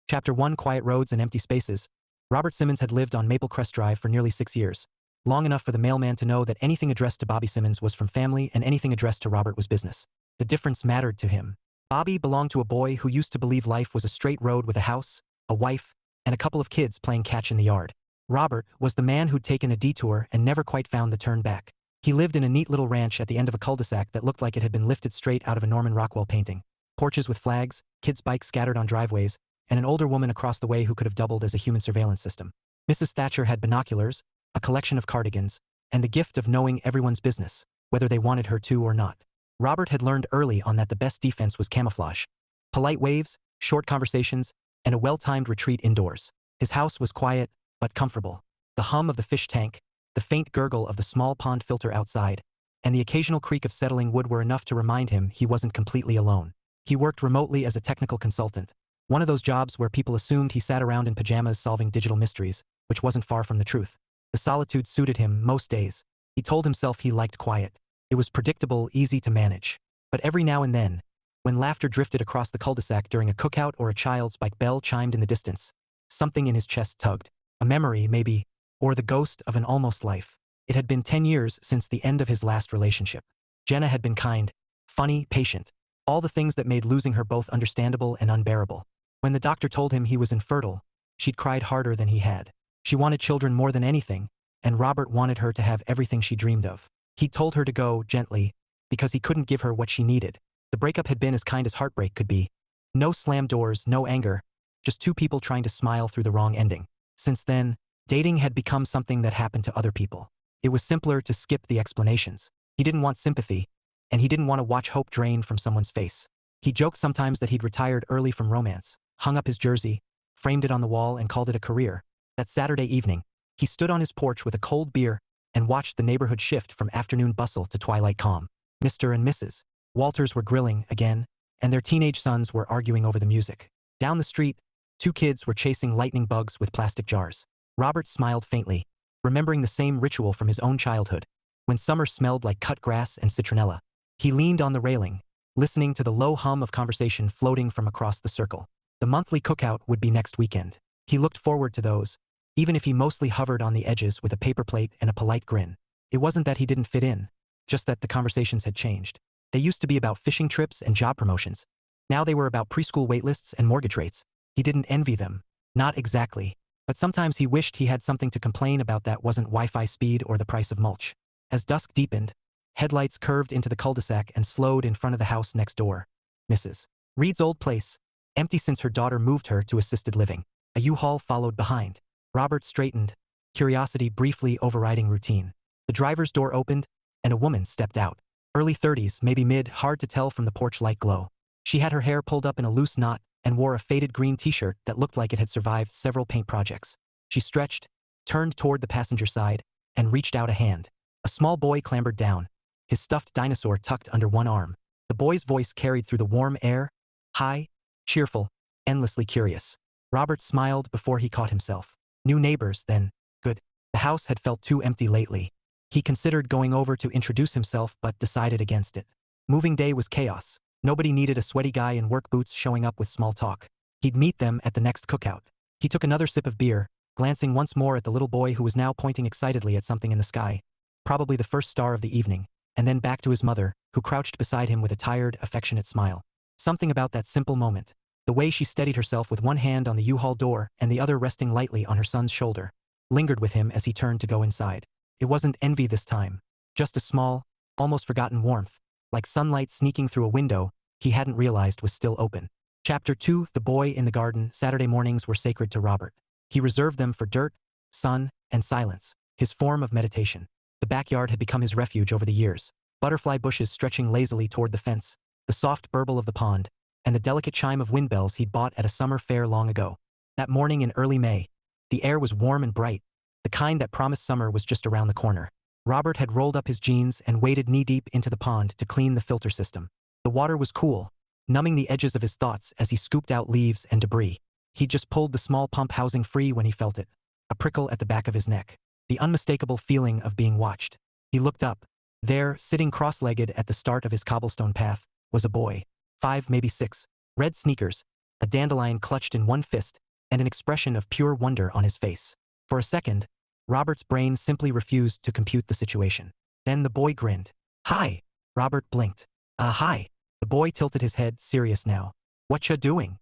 Chapter 1: Quiet Roads and Empty Spaces. Robert Simmons had lived on Maple Crest Drive for nearly 6 years. Long enough for the mailman to know that anything addressed to Bobby Simmons was from family and anything addressed to Robert was business. The difference mattered to him. Bobby belonged to a boy who used to believe life was a straight road with a house, a wife, and a couple of kids playing catch in the yard. Robert was the man who'd taken a detour and never quite found the turn back. He lived in a neat little ranch at the end of a cul-de-sac that looked like it had been lifted straight out of a Norman Rockwell painting. Porches with flags, kids' bikes scattered on driveways, and an older woman across the way who could have doubled as a human surveillance system. Mrs. Thatcher had binoculars, a collection of cardigans, and the gift of knowing everyone's business, whether they wanted her to or not. Robert had learned early on that the best defense was camouflage. Polite waves, short conversations, and a well-timed retreat indoors. His house was quiet, but comfortable. The hum of the fish tank, the faint gurgle of the small pond filter outside, and the occasional creak of settling wood were enough to remind him he wasn't completely alone. He worked remotely as a technical consultant, one of those jobs where people assumed he sat around in pajamas solving digital mysteries, which wasn't far from the truth. The solitude suited him most days. He told himself he liked quiet. It was predictable, easy to manage. But every now and then, when laughter drifted across the cul-de-sac during a cookout or a child's bike bell chimed in the distance, something in his chest tugged. A memory, maybe, or the ghost of an almost life. It had been 10 years since the end of his last relationship. Jenna had been kind, funny, patient, all the things that made losing her both understandable and unbearable. When the doctor told him he was infertile, she'd cried harder than he had. She wanted children more than anything, and Robert wanted her to have everything she dreamed of. He told her to go, gently, because he couldn't give her what she needed. The breakup had been as kind as heartbreak could be. No slammed doors, no anger, just two people trying to smile through the wrong ending. Since then, dating had become something that happened to other people. It was simpler to skip the explanations. He didn't want sympathy, and he didn't want to watch hope drain from someone's face. He joked sometimes that he'd retired early from romance, hung up his jersey, framed it on the wall, and called it a career. That Saturday evening, he stood on his porch with a cold beer and watched the neighborhood shift from afternoon bustle to twilight calm. Mr. and Mrs. Walters were grilling again, and their teenage sons were arguing over the music. Down the street, two kids were chasing lightning bugs with plastic jars. Robert smiled faintly, remembering the same ritual from his own childhood, when summer smelled like cut grass and citronella. He leaned on the railing, listening to the low hum of conversation floating from across the circle. The monthly cookout would be next weekend. He looked forward to those, even if he mostly hovered on the edges with a paper plate and a polite grin. It wasn't that he didn't fit in, just that the conversations had changed. They used to be about fishing trips and job promotions. Now they were about preschool waitlists and mortgage rates. He didn't envy them. Not exactly. But sometimes he wished he had something to complain about that wasn't Wi-Fi speed or the price of mulch. As dusk deepened, headlights curved into the cul-de-sac and slowed in front of the house next door. Mrs. Reed's old place, empty since her daughter moved her to assisted living. A U-Haul followed behind. Robert straightened, curiosity briefly overriding routine. The driver's door opened, and a woman stepped out. Early 30s, maybe mid, hard to tell from the porch light glow. She had her hair pulled up in a loose knot and wore a faded green t-shirt that looked like it had survived several paint projects. She stretched, turned toward the passenger side, and reached out a hand. A small boy clambered down, his stuffed dinosaur tucked under one arm. The boy's voice carried through the warm air, high, cheerful, endlessly curious. Robert smiled before he caught himself. New neighbors, then. Good. The house had felt too empty lately. He considered going over to introduce himself but decided against it. Moving day was chaos. Nobody needed a sweaty guy in work boots showing up with small talk. He'd meet them at the next cookout. He took another sip of beer, glancing once more at the little boy who was now pointing excitedly at something in the sky, probably the first star of the evening, and then back to his mother, who crouched beside him with a tired, affectionate smile. Something about that simple moment, the way she steadied herself with one hand on the U-Haul door and the other resting lightly on her son's shoulder, lingered with him as he turned to go inside. It wasn't envy this time, just a small, almost forgotten warmth, like sunlight sneaking through a window he hadn't realized was still open. Chapter 2: The Boy in the Garden. Saturday mornings were sacred to Robert. He reserved them for dirt, sun, and silence, his form of meditation. The backyard had become his refuge over the years. Butterfly bushes stretching lazily toward the fence, the soft burble of the pond, and the delicate chime of windbells he'd bought at a summer fair long ago. That morning in early May, the air was warm and bright, the kind that promised summer was just around the corner. Robert had rolled up his jeans and waded knee-deep into the pond to clean the filter system. The water was cool, numbing the edges of his thoughts as he scooped out leaves and debris. He'd just pulled the small pump housing free when he felt it, a prickle at the back of his neck, the unmistakable feeling of being watched. He looked up. There, sitting cross-legged at the start of his cobblestone path, was a boy, 5, maybe 6, red sneakers, a dandelion clutched in one fist, and an expression of pure wonder on his face. For a second, Robert's brain simply refused to compute the situation. Then the boy grinned. "Hi." Robert blinked. Hi." The boy tilted his head, serious now. "Whatcha doing?"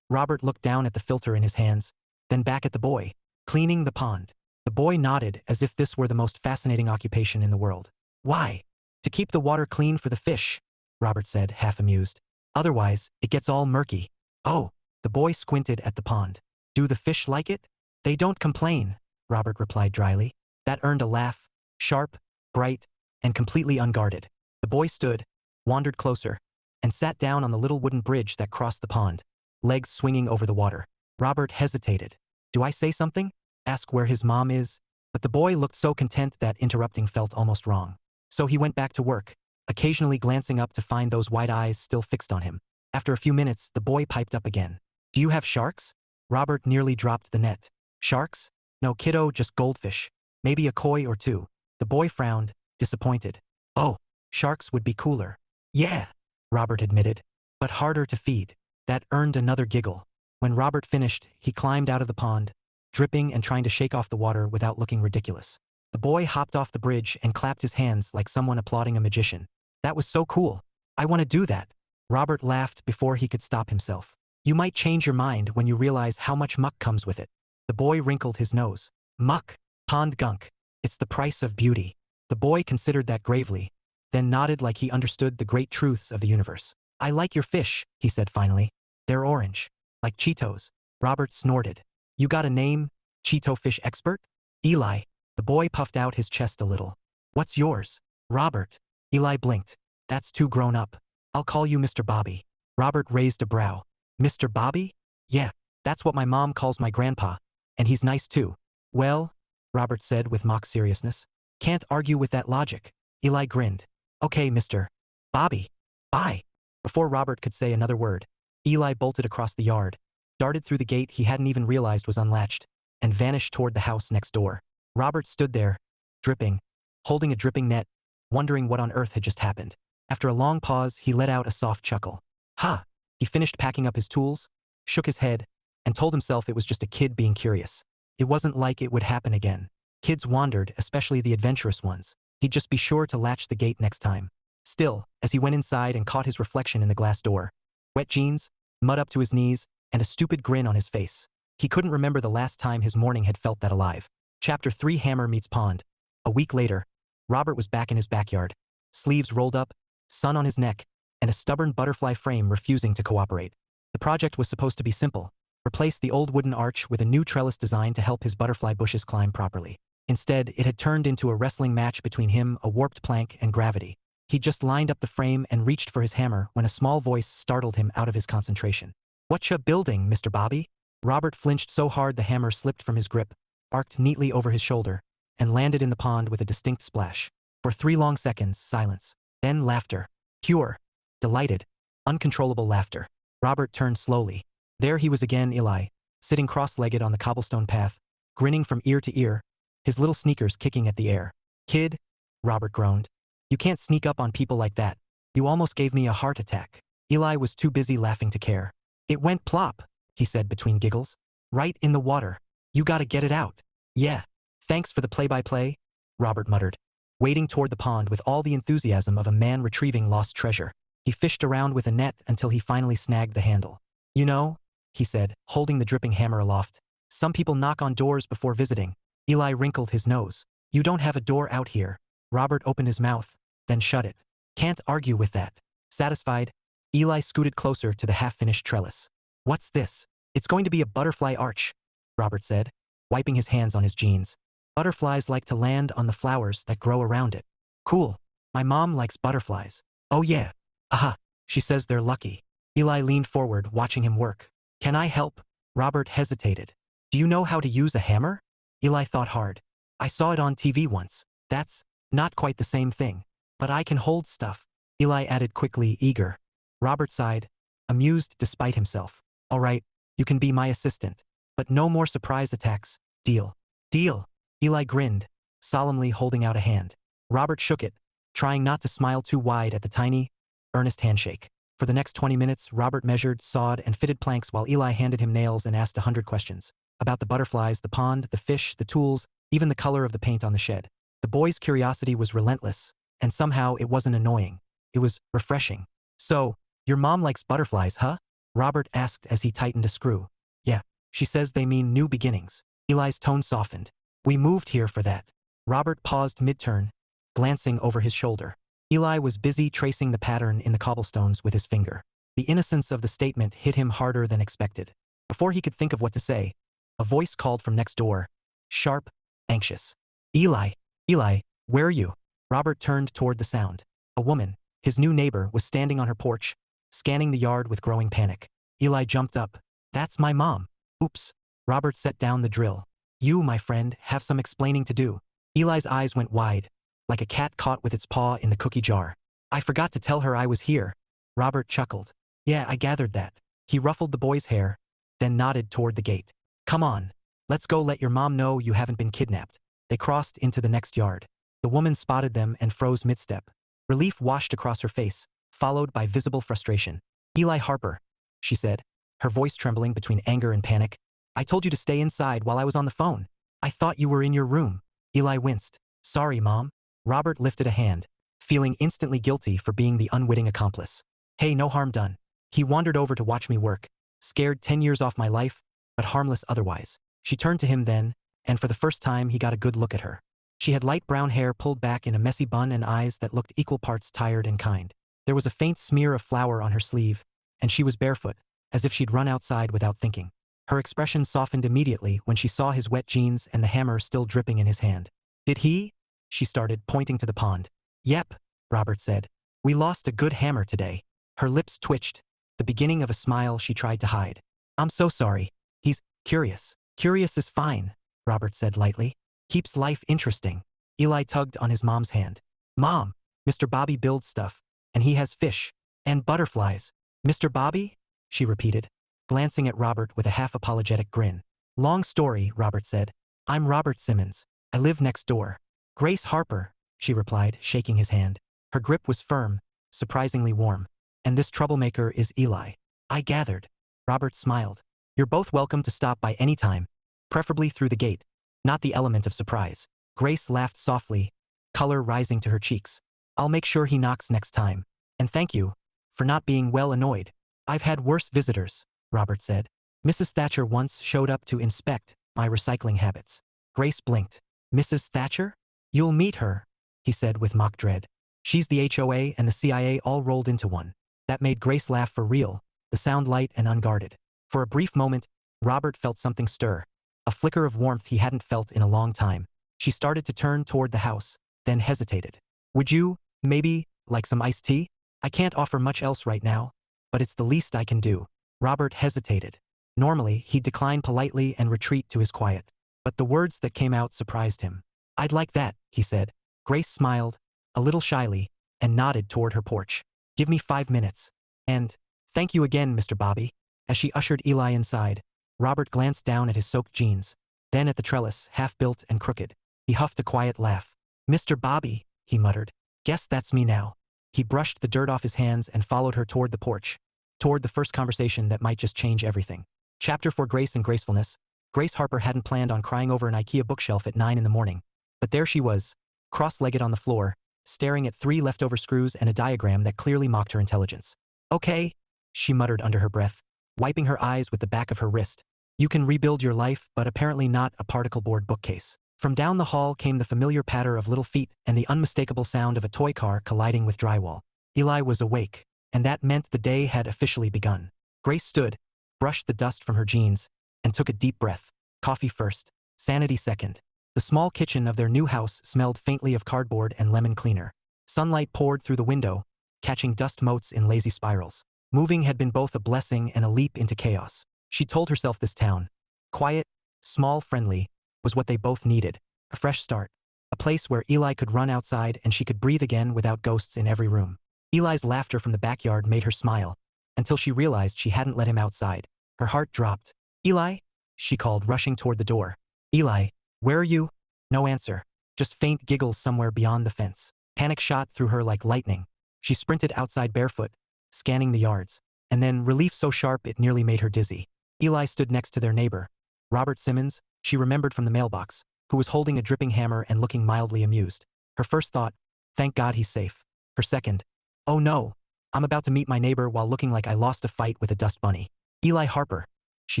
Robert looked down at the filter in his hands, then back at the boy. "Cleaning the pond." The boy nodded as if this were the most fascinating occupation in the world. "Why?" "To keep the water clean for the fish," Robert said, half amused. "Otherwise, it gets all murky." "Oh." The boy squinted at the pond. "Do the fish like it?" "They don't complain," Robert replied dryly. That earned a laugh, sharp, bright, and completely unguarded. The boy stood, wandered closer, and sat down on the little wooden bridge that crossed the pond, legs swinging over the water. Robert hesitated. "Do I say something? Ask where his mom is?" But the boy looked so content that interrupting felt almost wrong. So he went back to work, occasionally glancing up to find those wide eyes still fixed on him. After a few minutes, the boy piped up again. "Do you have sharks?" Robert nearly dropped the net. "Sharks? No, kiddo, just goldfish. Maybe a koi or two." The boy frowned, disappointed. "Oh, sharks would be cooler." "Yeah," Robert admitted, "but harder to feed." That earned another giggle. When Robert finished, he climbed out of the pond, dripping and trying to shake off the water without looking ridiculous. The boy hopped off the bridge and clapped his hands like someone applauding a magician. "That was so cool. I want to do that." Robert laughed before he could stop himself. "You might change your mind when you realize how much muck comes with it." The boy wrinkled his nose. "Muck? Pond gunk. It's the price of beauty." The boy considered that gravely, then nodded like he understood the great truths of the universe. "I like your fish," he said finally. "They're orange. Like Cheetos." Robert snorted. "You got a name? Cheeto fish expert?" "Eli." The boy puffed out his chest a little. "What's yours?" "Robert." Eli blinked. "That's too grown up. I'll call you Mr. Bobby." Robert raised a brow. "Mr. Bobby?" "Yeah, that's what my mom calls my grandpa. And he's nice too." "Well," Robert said with mock seriousness. "Can't argue with that logic." Eli grinned. "Okay, Mr. Bobby. Bye." Before Robert could say another word, Eli bolted across the yard, darted through the gate he hadn't even realized was unlatched, and vanished toward the house next door. Robert stood there, dripping, holding a dripping net, wondering what on earth had just happened. After a long pause, he let out a soft chuckle. "Ha!" He finished packing up his tools, shook his head, and told himself it was just a kid being curious. It wasn't like it would happen again. Kids wandered, especially the adventurous ones. He'd just be sure to latch the gate next time. Still, as he went inside and caught his reflection in the glass door, wet jeans, mud up to his knees, and a stupid grin on his face, he couldn't remember the last time his morning had felt that alive. Chapter 3: Hammer Meets Pond. A week later, Robert was back in his backyard, sleeves rolled up, sun on his neck, and a stubborn butterfly frame refusing to cooperate. The project was supposed to be simple: replace the old wooden arch with a new trellis design to help his butterfly bushes climb properly. Instead, it had turned into a wrestling match between him, a warped plank, and gravity. He just lined up the frame and reached for his hammer when a small voice startled him out of his concentration. "Whatcha building, Mr. Bobby?" Robert flinched so hard the hammer slipped from his grip, arced neatly over his shoulder, and landed in the pond with a distinct splash. For 3 long seconds, silence. Then laughter. Pure, delighted, uncontrollable laughter. Robert turned slowly. There he was again, Eli, sitting cross-legged on the cobblestone path, grinning from ear to ear, his little sneakers kicking at the air. "Kid," Robert groaned, "you can't sneak up on people like that. You almost gave me a heart attack." Eli was too busy laughing to care. "It went plop," he said between giggles. "Right in the water. You gotta get it out." "Yeah. Thanks for the play-by-play," Robert muttered, wading toward the pond with all the enthusiasm of a man retrieving lost treasure. He fished around with a net until he finally snagged the handle. "You know," he said, holding the dripping hammer aloft, "some people knock on doors before visiting." Eli wrinkled his nose. "You don't have a door out here." Robert opened his mouth, then shut it. "Can't argue with that." Satisfied, Eli scooted closer to the half-finished trellis. "What's this?" "It's going to be a butterfly arch," Robert said, wiping his hands on his jeans. "Butterflies like to land on the flowers that grow around it." "Cool. My mom likes butterflies." "Oh yeah. Aha. She says they're lucky." Eli leaned forward, watching him work. "Can I help?" Robert hesitated. "Do you know how to use a hammer?" Eli thought hard. "I saw it on TV once. That's not quite the same thing. But I can hold stuff." Eli added quickly, eager. Robert sighed, amused despite himself. "All right, you can be my assistant. But no more surprise attacks. Deal." "Deal." Eli grinned, solemnly holding out a hand. Robert shook it, trying not to smile too wide at the tiny, earnest handshake. For the next 20 minutes, Robert measured, sawed, and fitted planks while Eli handed him nails and asked 100 questions. About the butterflies, the pond, the fish, the tools, even the color of the paint on the shed. The boy's curiosity was relentless, and somehow it wasn't annoying. It was refreshing. "So, your mom likes butterflies, huh?" Robert asked as he tightened a screw. "Yeah, she says they mean new beginnings." Eli's tone softened. "We moved here for that." Robert paused mid-turn, glancing over his shoulder. Eli was busy tracing the pattern in the cobblestones with his finger. The innocence of the statement hit him harder than expected. Before he could think of what to say, a voice called from next door, sharp, anxious. "Eli, Eli, where are you?" Robert turned toward the sound. A woman, his new neighbor, was standing on her porch, scanning the yard with growing panic. Eli jumped up. "That's my mom." "Oops." Robert set down the drill. "You, my friend, have some explaining to do." Eli's eyes went wide, like a cat caught with its paw in the cookie jar. "I forgot to tell her I was here." Robert chuckled. "Yeah, I gathered that." He ruffled the boy's hair, then nodded toward the gate. "Come on. Let's go let your mom know you haven't been kidnapped." They crossed into the next yard. The woman spotted them and froze mid-step. Relief washed across her face, followed by visible frustration. "Eli Harper," she said, her voice trembling between anger and panic. "I told you to stay inside while I was on the phone. I thought you were in your room." Eli winced. "Sorry, Mom." Robert lifted a hand, feeling instantly guilty for being the unwitting accomplice. "Hey, no harm done." He wandered over to watch me work, scared 10 years off my life, but harmless otherwise. She turned to him then, and for the first time he got a good look at her. She had light brown hair pulled back in a messy bun and eyes that looked equal parts tired and kind. There was a faint smear of flour on her sleeve, and she was barefoot, as if she'd run outside without thinking. Her expression softened immediately when she saw his wet jeans and the hammer still dripping in his hand. "Did he?" she started, pointing to the pond. "Yep," Robert said. "We lost a good hammer today." Her lips twitched, the beginning of a smile she tried to hide. "I'm so sorry." "He's curious." "Curious is fine," Robert said lightly. "Keeps life interesting." Eli tugged on his mom's hand. "Mom, Mr. Bobby builds stuff, and he has fish. And butterflies." "Mr. Bobby?" she repeated, glancing at Robert with a half-apologetic grin. "Long story," Robert said. "I'm Robert Simmons. I live next door." "Grace Harper," she replied, shaking his hand. Her grip was firm, surprisingly warm. "And this troublemaker is Eli." "I gathered." Robert smiled. "You're both welcome to stop by any time, preferably through the gate, not the element of surprise." Grace laughed softly, color rising to her cheeks. "I'll make sure he knocks next time. And thank you for not being well annoyed." "I've had worse visitors," Robert said. "Mrs. Thatcher once showed up to inspect my recycling habits." Grace blinked. "Mrs. Thatcher? You'll meet her," he said with mock dread. "She's the HOA and the CIA all rolled into one." That made Grace laugh for real, the sound light and unguarded. For a brief moment, Robert felt something stir, a flicker of warmth he hadn't felt in a long time. She started to turn toward the house, then hesitated. "Would you, maybe, like some iced tea? I can't offer much else right now, but it's the least I can do." Robert hesitated. Normally, he'd decline politely and retreat to his quiet, but the words that came out surprised him. "I'd like that," he said. Grace smiled, a little shyly, and nodded toward her porch. "Give me 5 minutes. And thank you again, Mr. Bobby." As she ushered Eli inside, Robert glanced down at his soaked jeans, then at the trellis, half-built and crooked. He huffed a quiet laugh. "Mr. Bobby," he muttered. "Guess that's me now." He brushed the dirt off his hands and followed her toward the porch, toward the first conversation that might just change everything. Chapter 4: Grace and Gracefulness. Grace Harper hadn't planned on crying over an IKEA bookshelf at 9 in the morning, but there she was, cross-legged on the floor, staring at 3 leftover screws and a diagram that clearly mocked her intelligence. "Okay," she muttered under her breath, wiping her eyes with the back of her wrist. "You can rebuild your life, but apparently not a particle board bookcase." From down the hall came the familiar patter of little feet and the unmistakable sound of a toy car colliding with drywall. Eli was awake, and that meant the day had officially begun. Grace stood, brushed the dust from her jeans, and took a deep breath. Coffee first, sanity second. The small kitchen of their new house smelled faintly of cardboard and lemon cleaner. Sunlight poured through the window, catching dust motes in lazy spirals. Moving had been both a blessing and a leap into chaos. She told herself this town, quiet, small, friendly, was what they both needed. A fresh start. A place where Eli could run outside and she could breathe again without ghosts in every room. Eli's laughter from the backyard made her smile, until she realized she hadn't let him outside. Her heart dropped. "Eli?" she called, rushing toward the door. "Eli, where are you?" No answer. Just faint giggles somewhere beyond the fence. Panic shot through her like lightning. She sprinted outside barefoot, scanning the yards. And then, relief so sharp it nearly made her dizzy. Eli stood next to their neighbor, Robert Simmons, she remembered from the mailbox, who was holding a dripping hammer and looking mildly amused. Her first thought, thank God he's safe. Her second, oh no, I'm about to meet my neighbor while looking like I lost a fight with a dust bunny. Eli Harper, she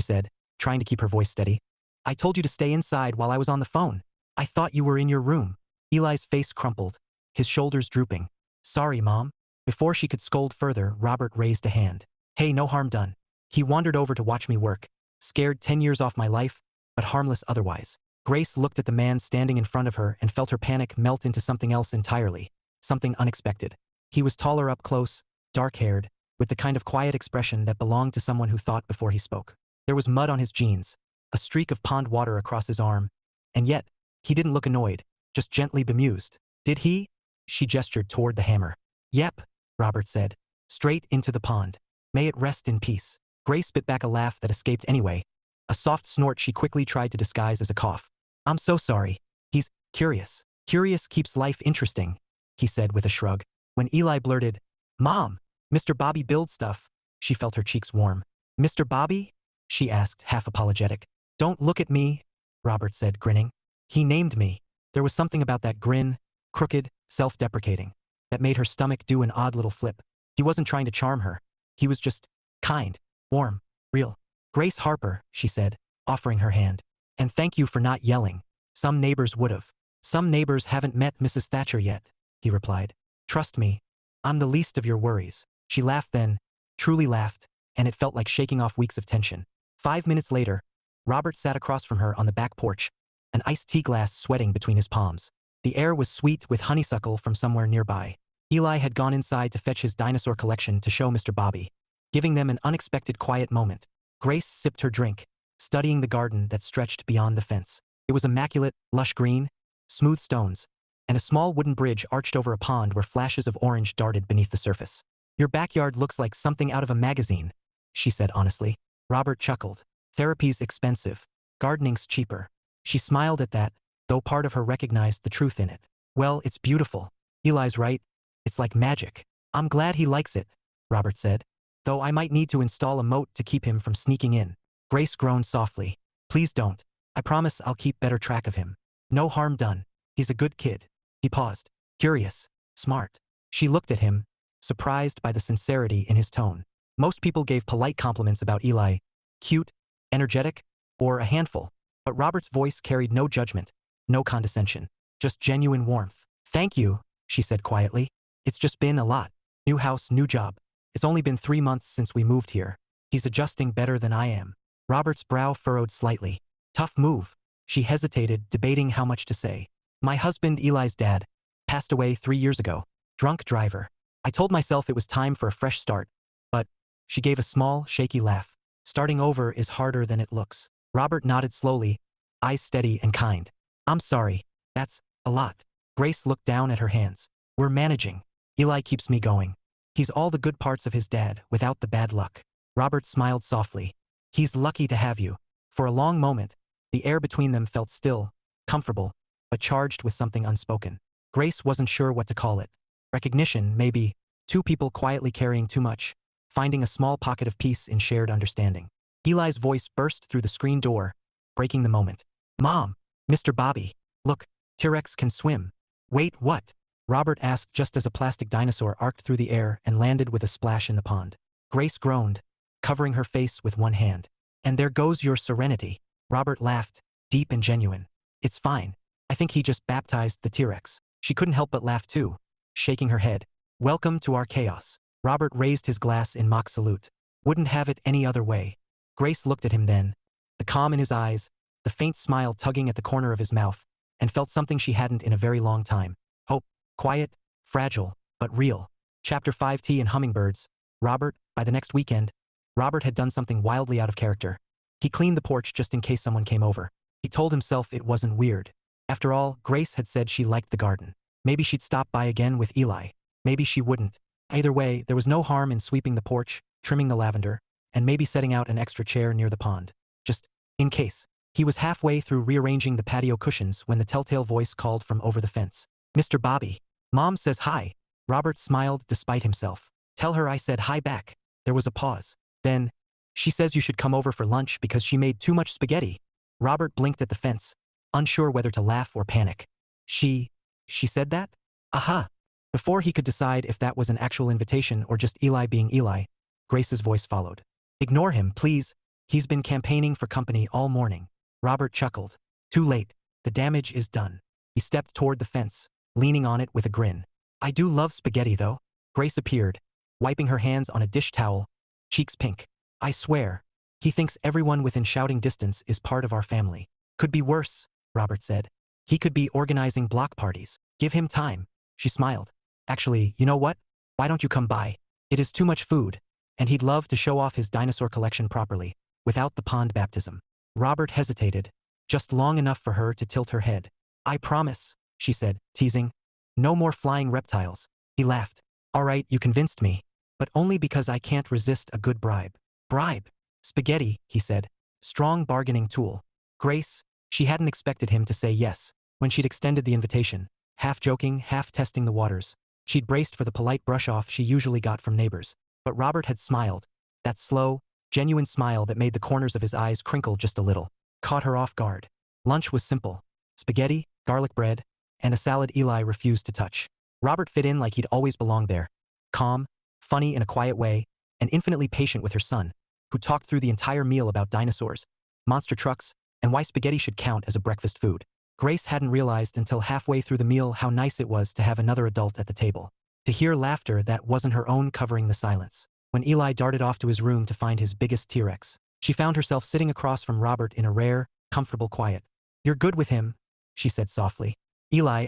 said, trying to keep her voice steady. I told you to stay inside while I was on the phone. I thought you were in your room. Eli's face crumpled, his shoulders drooping. Sorry, Mom. Before she could scold further, Robert raised a hand. Hey, no harm done. He wandered over to watch me work, scared 10 years off my life, but harmless otherwise. Grace looked at the man standing in front of her and felt her panic melt into something else entirely, something unexpected. He was taller up close, dark-haired, with the kind of quiet expression that belonged to someone who thought before he spoke. There was mud on his jeans, a streak of pond water across his arm, and yet, he didn't look annoyed, just gently bemused. Did he? She gestured toward the hammer. Yep, Robert said. Straight into the pond. May it rest in peace. Grace spit back a laugh that escaped anyway, a soft snort she quickly tried to disguise as a cough. I'm so sorry. He's curious. Curious keeps life interesting, he said with a shrug. When Eli blurted, Mom, Mr. Bobby builds stuff, she felt her cheeks warm. Mr. Bobby? She asked, half apologetic. Don't look at me, Robert said, grinning. He named me. There was something about that grin, crooked, self-deprecating, that made her stomach do an odd little flip. He wasn't trying to charm her. He was just kind, warm, real. Grace Harper, she said, offering her hand. And thank you for not yelling. Some neighbors would've. Some neighbors haven't met Mrs. Thatcher yet, he replied. Trust me, I'm the least of your worries. She laughed then, truly laughed, and it felt like shaking off weeks of tension. 5 minutes later, Robert sat across from her on the back porch, an iced tea glass sweating between his palms. The air was sweet with honeysuckle from somewhere nearby. Eli had gone inside to fetch his dinosaur collection to show Mr. Bobby, giving them an unexpected quiet moment. Grace sipped her drink, studying the garden that stretched beyond the fence. It was immaculate, lush green, smooth stones, and a small wooden bridge arched over a pond where flashes of orange darted beneath the surface. Your backyard looks like something out of a magazine, she said honestly. Robert chuckled. Therapy's expensive. Gardening's cheaper. She smiled at that, though part of her recognized the truth in it. Well, it's beautiful. Eli's right. It's like magic. I'm glad he likes it, Robert said. Though I might need to install a moat to keep him from sneaking in. Grace groaned softly. Please don't. I promise I'll keep better track of him. No harm done. He's a good kid. He paused. Curious. Smart. She looked at him, surprised by the sincerity in his tone. Most people gave polite compliments about Eli. Cute, energetic, or a handful. But Robert's voice carried no judgment, no condescension, just genuine warmth. Thank you, she said quietly. It's just been a lot. New house, new job. It's only been 3 months since we moved here. He's adjusting better than I am. Robert's brow furrowed slightly. Tough move. She hesitated, debating how much to say. My husband, Eli's dad, passed away 3 years ago. Drunk driver. I told myself it was time for a fresh start. But, she gave a small, shaky laugh. Starting over is harder than it looks. Robert nodded slowly, eyes steady and kind. I'm sorry. That's a lot. Grace looked down at her hands. We're managing. Eli keeps me going. He's all the good parts of his dad, without the bad luck. Robert smiled softly. He's lucky to have you. For a long moment, the air between them felt still, comfortable, but charged with something unspoken. Grace wasn't sure what to call it. Recognition, maybe. 2 people quietly carrying too much, finding a small pocket of peace in shared understanding. Eli's voice burst through the screen door, breaking the moment. Mom, Mr. Bobby, look, T-Rex can swim. Wait, what? Robert asked just as a plastic dinosaur arced through the air and landed with a splash in the pond. Grace groaned, covering her face with one hand. And there goes your serenity. Robert laughed, deep and genuine. It's fine. I think he just baptized the T-Rex. She couldn't help but laugh too, shaking her head. Welcome to our chaos. Robert raised his glass in mock salute. Wouldn't have it any other way. Grace looked at him then, the calm in his eyes, the faint smile tugging at the corner of his mouth, and felt something she hadn't in a very long time. Hope. Quiet, fragile, but real. Chapter 5 Tea and Hummingbirds. Robert, by the next weekend, Robert had done something wildly out of character. He cleaned the porch just in case someone came over. He told himself it wasn't weird. After all, Grace had said she liked the garden. Maybe she'd stop by again with Eli. Maybe she wouldn't. Either way, there was no harm in sweeping the porch, trimming the lavender, and maybe setting out an extra chair near the pond. Just in case. He was halfway through rearranging the patio cushions when the telltale voice called from over the fence. Mr. Bobby. Mom says hi. Robert smiled despite himself. Tell her I said hi back. There was a pause. Then, she says you should come over for lunch because she made too much spaghetti. Robert blinked at the fence, unsure whether to laugh or panic. She said that? Aha! Before he could decide if that was an actual invitation or just Eli being Eli, Grace's voice followed. Ignore him, please. He's been campaigning for company all morning. Robert chuckled. Too late. The damage is done. He stepped toward the fence, leaning on it with a grin. I do love spaghetti, though. Grace appeared, wiping her hands on a dish towel, cheeks pink. I swear, he thinks everyone within shouting distance is part of our family. Could be worse, Robert said. He could be organizing block parties. Give him time. She smiled. Actually, you know what? Why don't you come by? It is too much food, and he'd love to show off his dinosaur collection properly, without the pond baptism. Robert hesitated, just long enough for her to tilt her head. I promise, she said, teasing. No more flying reptiles. He laughed. All right, you convinced me, but only because I can't resist a good bribe. Bribe? Spaghetti, he said. Strong bargaining tool. Grace, she hadn't expected him to say yes when she'd extended the invitation, half joking, half testing the waters. She'd braced for the polite brush-off she usually got from neighbors. But Robert had smiled. That slow, genuine smile that made the corners of his eyes crinkle just a little. Caught her off guard. Lunch was simple. Spaghetti, garlic bread, and a salad Eli refused to touch. Robert fit in like he'd always belonged there. Calm, funny in a quiet way, and infinitely patient with her son, who talked through the entire meal about dinosaurs, monster trucks, and why spaghetti should count as a breakfast food. Grace hadn't realized until halfway through the meal how nice it was to have another adult at the table. To hear laughter that wasn't her own covering the silence. When Eli darted off to his room to find his biggest T-Rex, she found herself sitting across from Robert in a rare, comfortable quiet. You're good with him, she said softly. Eli,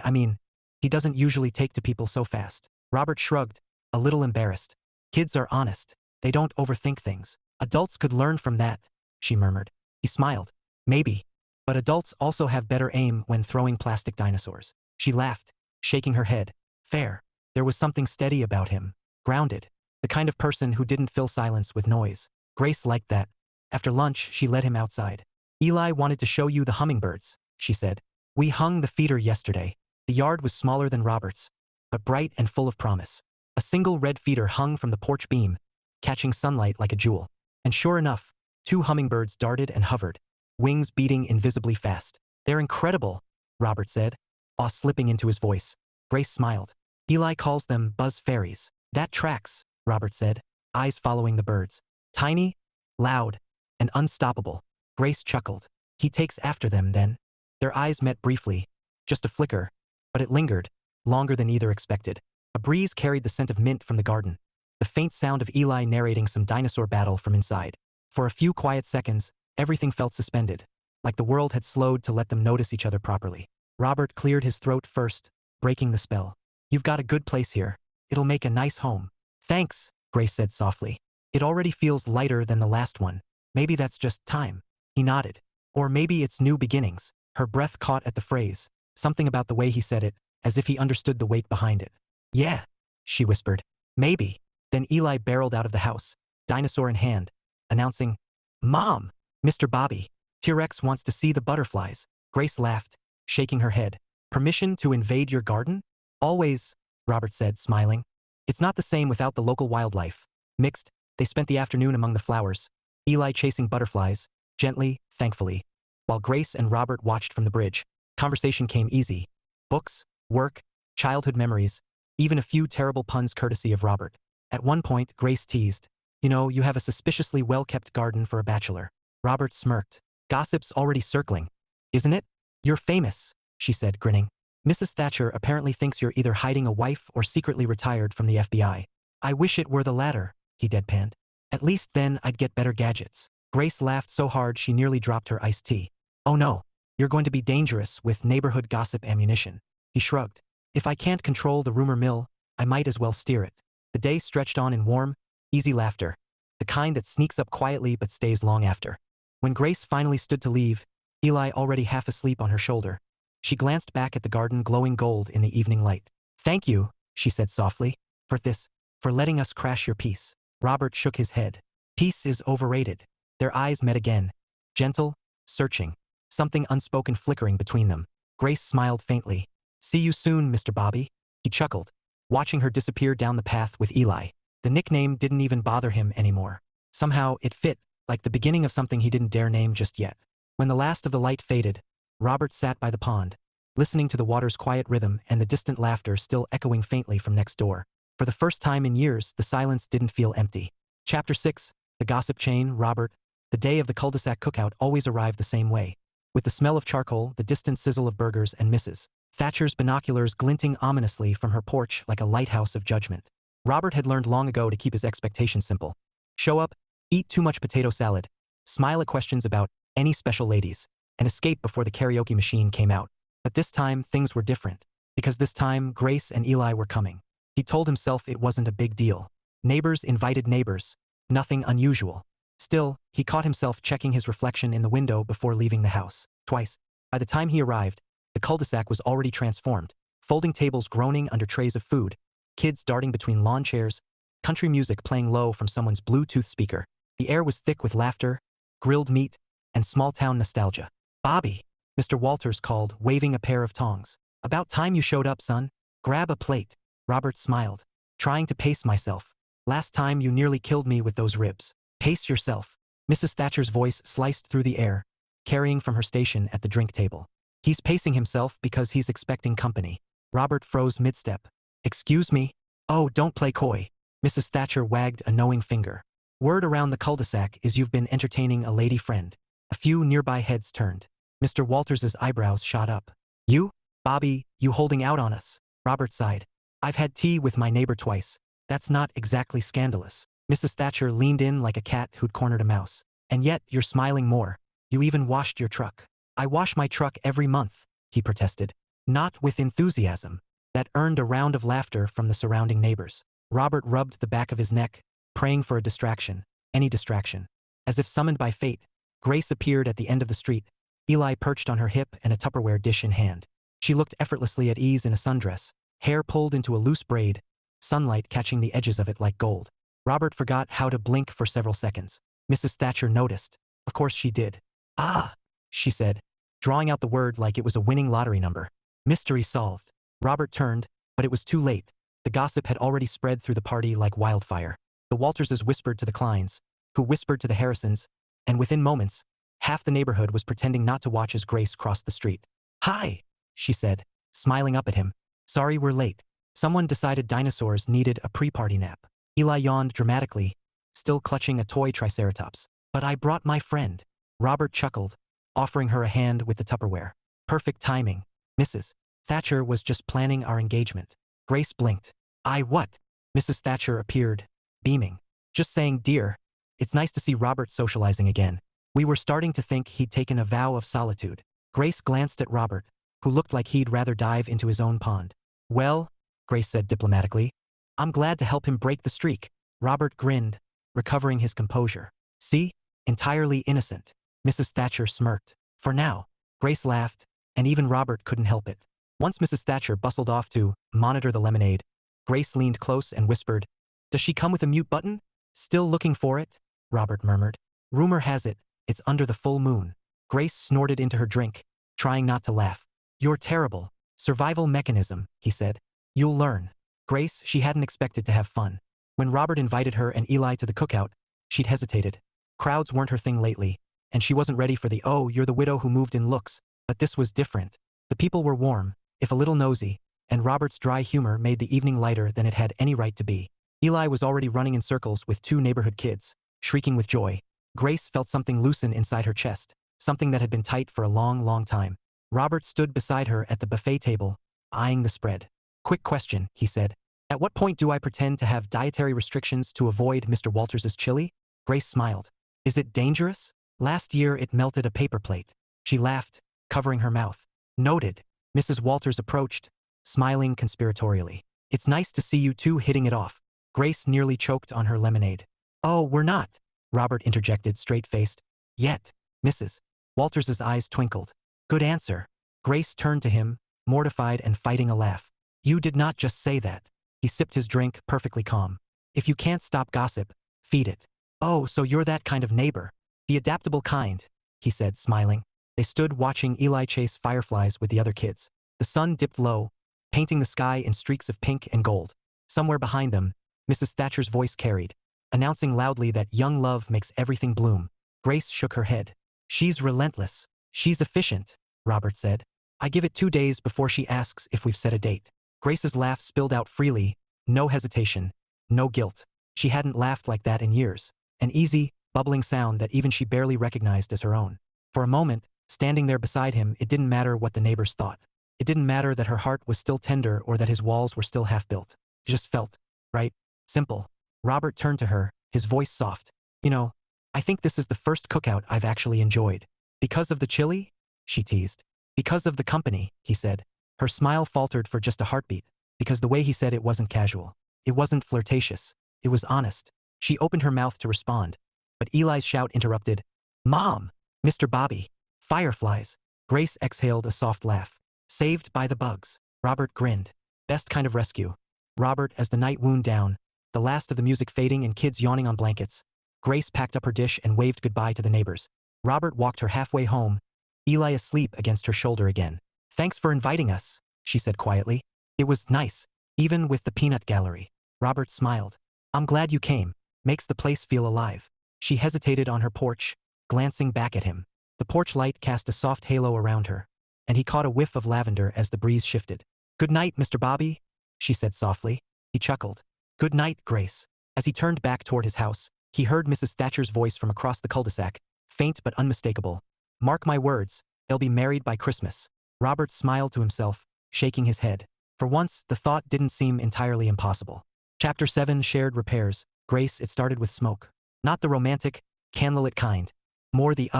he doesn't usually take to people so fast. Robert shrugged, a little embarrassed. Kids are honest. They don't overthink things. Adults could learn from that, she murmured. He smiled. Maybe. But adults also have better aim when throwing plastic dinosaurs. She laughed, shaking her head. Fair. There was something steady about him. Grounded. The kind of person who didn't fill silence with noise. Grace liked that. After lunch, she led him outside. Eli wanted to show you the hummingbirds, she said. We hung the feeder yesterday. The yard was smaller than Robert's, but bright and full of promise. A single red feeder hung from the porch beam, catching sunlight like a jewel. And sure enough, 2 hummingbirds darted and hovered, wings beating invisibly fast. They're incredible, Robert said, awe slipping into his voice. Grace smiled. Eli calls them buzz fairies. That tracks, Robert said, eyes following the birds. Tiny, loud, and unstoppable. Grace chuckled. He takes after them, then. Their eyes met briefly, just a flicker, but it lingered, longer than either expected. A breeze carried the scent of mint from the garden, the faint sound of Eli narrating some dinosaur battle from inside. For a few quiet seconds, everything felt suspended, like the world had slowed to let them notice each other properly. Robert cleared his throat first, breaking the spell. You've got a good place here. It'll make a nice home. Thanks, Grace said softly. It already feels lighter than the last one. Maybe that's just time. He nodded. Or maybe it's new beginnings. Her breath caught at the phrase, something about the way he said it, as if he understood the weight behind it. Yeah, she whispered. Maybe. Then Eli barreled out of the house, dinosaur in hand, announcing, Mom, Mr. Bobby, T-Rex wants to see the butterflies. Grace laughed, shaking her head. Permission to invade your garden? Always, Robert said, smiling. It's not the same without the local wildlife. Mixed, they spent the afternoon among the flowers, Eli chasing butterflies, gently, thankfully, while Grace and Robert watched from the bridge. Conversation came easy. Books, work, childhood memories, even a few terrible puns courtesy of Robert. At one point, Grace teased, you have a suspiciously well-kept garden for a bachelor. Robert smirked. Gossip's already circling. Isn't it? You're famous, she said, grinning. Mrs. Thatcher apparently thinks you're either hiding a wife or secretly retired from the FBI. I wish it were the latter, he deadpanned. At least then I'd get better gadgets. Grace laughed so hard she nearly dropped her iced tea. Oh no, you're going to be dangerous with neighborhood gossip ammunition. He shrugged. If I can't control the rumor mill, I might as well steer it. The day stretched on in warm, easy laughter, the kind that sneaks up quietly but stays long after. When Grace finally stood to leave, Eli already half asleep on her shoulder. She glanced back at the garden glowing gold in the evening light. Thank you, she said softly, for letting us crash your peace. Robert shook his head. Peace is overrated. Their eyes met again, gentle, searching, something unspoken flickering between them. Grace smiled faintly. See you soon, Mr. Bobby. He chuckled, watching her disappear down the path with Eli. The nickname didn't even bother him anymore. Somehow, it fit, like the beginning of something he didn't dare name just yet. When the last of the light faded, Robert sat by the pond, listening to the water's quiet rhythm and the distant laughter still echoing faintly from next door. For the first time in years, the silence didn't feel empty. Chapter 6, The Gossip Chain. Robert. The day of the cul-de-sac cookout always arrived the same way, with the smell of charcoal, the distant sizzle of burgers, and Mrs. Thatcher's binoculars glinting ominously from her porch like a lighthouse of judgment. Robert had learned long ago to keep his expectations simple. Show up, eat too much potato salad, smile at questions about any special ladies, and escape before the karaoke machine came out. But this time, things were different, because this time, Grace and Eli were coming. He told himself it wasn't a big deal. Neighbors invited neighbors. Nothing unusual. Still, he caught himself checking his reflection in the window before leaving the house. Twice. By the time he arrived, the cul-de-sac was already transformed. Folding tables groaning under trays of food, kids darting between lawn chairs, country music playing low from someone's Bluetooth speaker. The air was thick with laughter, grilled meat, and small-town nostalgia. "Bobby," Mr. Walters called, waving a pair of tongs. "About time you showed up, son. Grab a plate." Robert smiled, trying to pace myself. "Last time you nearly killed me with those ribs. Pace yourself." Mrs. Thatcher's voice sliced through the air, carrying from her station at the drink table. "He's pacing himself because he's expecting company." Robert froze mid-step. "Excuse me?" "Oh, don't play coy." Mrs. Thatcher wagged a knowing finger. "Word around the cul-de-sac is you've been entertaining a lady friend." A few nearby heads turned. Mr. Walters's eyebrows shot up. "You? Bobby, you holding out on us?" Robert sighed. "I've had tea with my neighbor twice. That's not exactly scandalous." Mrs. Thatcher leaned in like a cat who'd cornered a mouse. "And yet, you're smiling more. You even washed your truck." "I wash my truck every month," he protested. Not with enthusiasm. That earned a round of laughter from the surrounding neighbors. Robert rubbed the back of his neck, praying for a distraction. Any distraction. As if summoned by fate, Grace appeared at the end of the street, Eli perched on her hip and a Tupperware dish in hand. She looked effortlessly at ease in a sundress, hair pulled into a loose braid, sunlight catching the edges of it like gold. Robert forgot how to blink for several seconds. Mrs. Thatcher noticed. Of course she did. "Ah," she said, drawing out the word like it was a winning lottery number. Mystery solved. Robert turned, but it was too late. The gossip had already spread through the party like wildfire. The Walterses whispered to the Kleins, who whispered to the Harrisons, and within moments, half the neighborhood was pretending not to watch as Grace crossed the street. "Hi," she said, smiling up at him. "Sorry we're late. Someone decided dinosaurs needed a pre-party nap." Eli yawned dramatically, still clutching a toy triceratops. "But I brought my friend." Robert chuckled, offering her a hand with the Tupperware. "Perfect timing. Mrs. Thatcher was just planning our engagement." Grace blinked. "I what?" Mrs. Thatcher appeared, beaming. "Just saying, dear. It's nice to see Robert socializing again. We were starting to think he'd taken a vow of solitude." Grace glanced at Robert, who looked like he'd rather dive into his own pond. "Well," Grace said diplomatically, "I'm glad to help him break the streak." Robert grinned, recovering his composure. "See? Entirely innocent." Mrs. Thatcher smirked. "For now." Grace laughed, and even Robert couldn't help it. Once Mrs. Thatcher bustled off to monitor the lemonade, Grace leaned close and whispered, "Does she come with a mute button?" "Still looking for it?" Robert murmured. "Rumor has it, it's under the full moon." Grace snorted into her drink, trying not to laugh. "You're terrible. Survival mechanism," he said. "You'll learn." Grace, she hadn't expected to have fun. When Robert invited her and Eli to the cookout, she'd hesitated. Crowds weren't her thing lately, and she wasn't ready for the "oh, you're the widow who moved in" looks. But this was different. The people were warm, if a little nosy, and Robert's dry humor made the evening lighter than it had any right to be. Eli was already running in circles with two neighborhood kids, shrieking with joy. Grace felt something loosen inside her chest, something that had been tight for a long, long time. Robert stood beside her at the buffet table, eyeing the spread. "Quick question," he said. "At what point do I pretend to have dietary restrictions to avoid Mr. Walters's chili?" Grace smiled. "Is it dangerous? Last year it melted a paper plate." She laughed, covering her mouth. "Noted." Mrs. Walters approached, smiling conspiratorially. "It's nice to see you two hitting it off." Grace nearly choked on her lemonade. "Oh, we're not," Robert interjected, straight-faced. "Yet." Mrs. Walters's eyes twinkled. "Good answer." Grace turned to him, mortified and fighting a laugh. "You did not just say that." He sipped his drink, perfectly calm. "If you can't stop gossip, feed it." "Oh, so you're that kind of neighbor." "The adaptable kind," he said, smiling. They stood watching Eli chase fireflies with the other kids. The sun dipped low, painting the sky in streaks of pink and gold. Somewhere behind them, Mrs. Thatcher's voice carried, announcing loudly that young love makes everything bloom. Grace shook her head. She's relentless. She's efficient, Robert said. I give it 2 days before she asks if we've set a date. Grace's laugh spilled out freely, no hesitation, no guilt. She hadn't laughed like that in years. An easy, bubbling sound that even she barely recognized as her own. For a moment, standing there beside him, it didn't matter what the neighbors thought. It didn't matter that her heart was still tender or that his walls were still half-built. It just felt, right? Simple. Robert turned to her, his voice soft. You know, I think this is the first cookout I've actually enjoyed. Because of the chili? She teased. Because of the company, he said. Her smile faltered for just a heartbeat, because the way he said it wasn't casual. It wasn't flirtatious. It was honest. She opened her mouth to respond, but Eli's shout interrupted. Mom! Mr. Bobby! Fireflies! Grace exhaled a soft laugh. Saved by the bugs. Robert grinned. Best kind of rescue. Robert, as the night wound down, the last of the music fading and kids yawning on blankets, Grace packed up her dish and waved goodbye to the neighbors. Robert walked her halfway home, Eli asleep against her shoulder again. Thanks for inviting us, she said quietly. It was nice, even with the peanut gallery. Robert smiled. I'm glad you came. Makes the place feel alive. She hesitated on her porch, glancing back at him. The porch light cast a soft halo around her, and he caught a whiff of lavender as the breeze shifted. Good night, Mr. Bobby, she said softly. He chuckled. Good night, Grace. As he turned back toward his house, he heard Mrs. Thatcher's voice from across the cul-de-sac, faint but unmistakable. Mark my words, they'll be married by Christmas. Robert smiled to himself, shaking his head. For once, the thought didn't seem entirely impossible. Chapter 7 Shared Repairs. Grace, it started with smoke. Not the romantic, candlelit kind. More the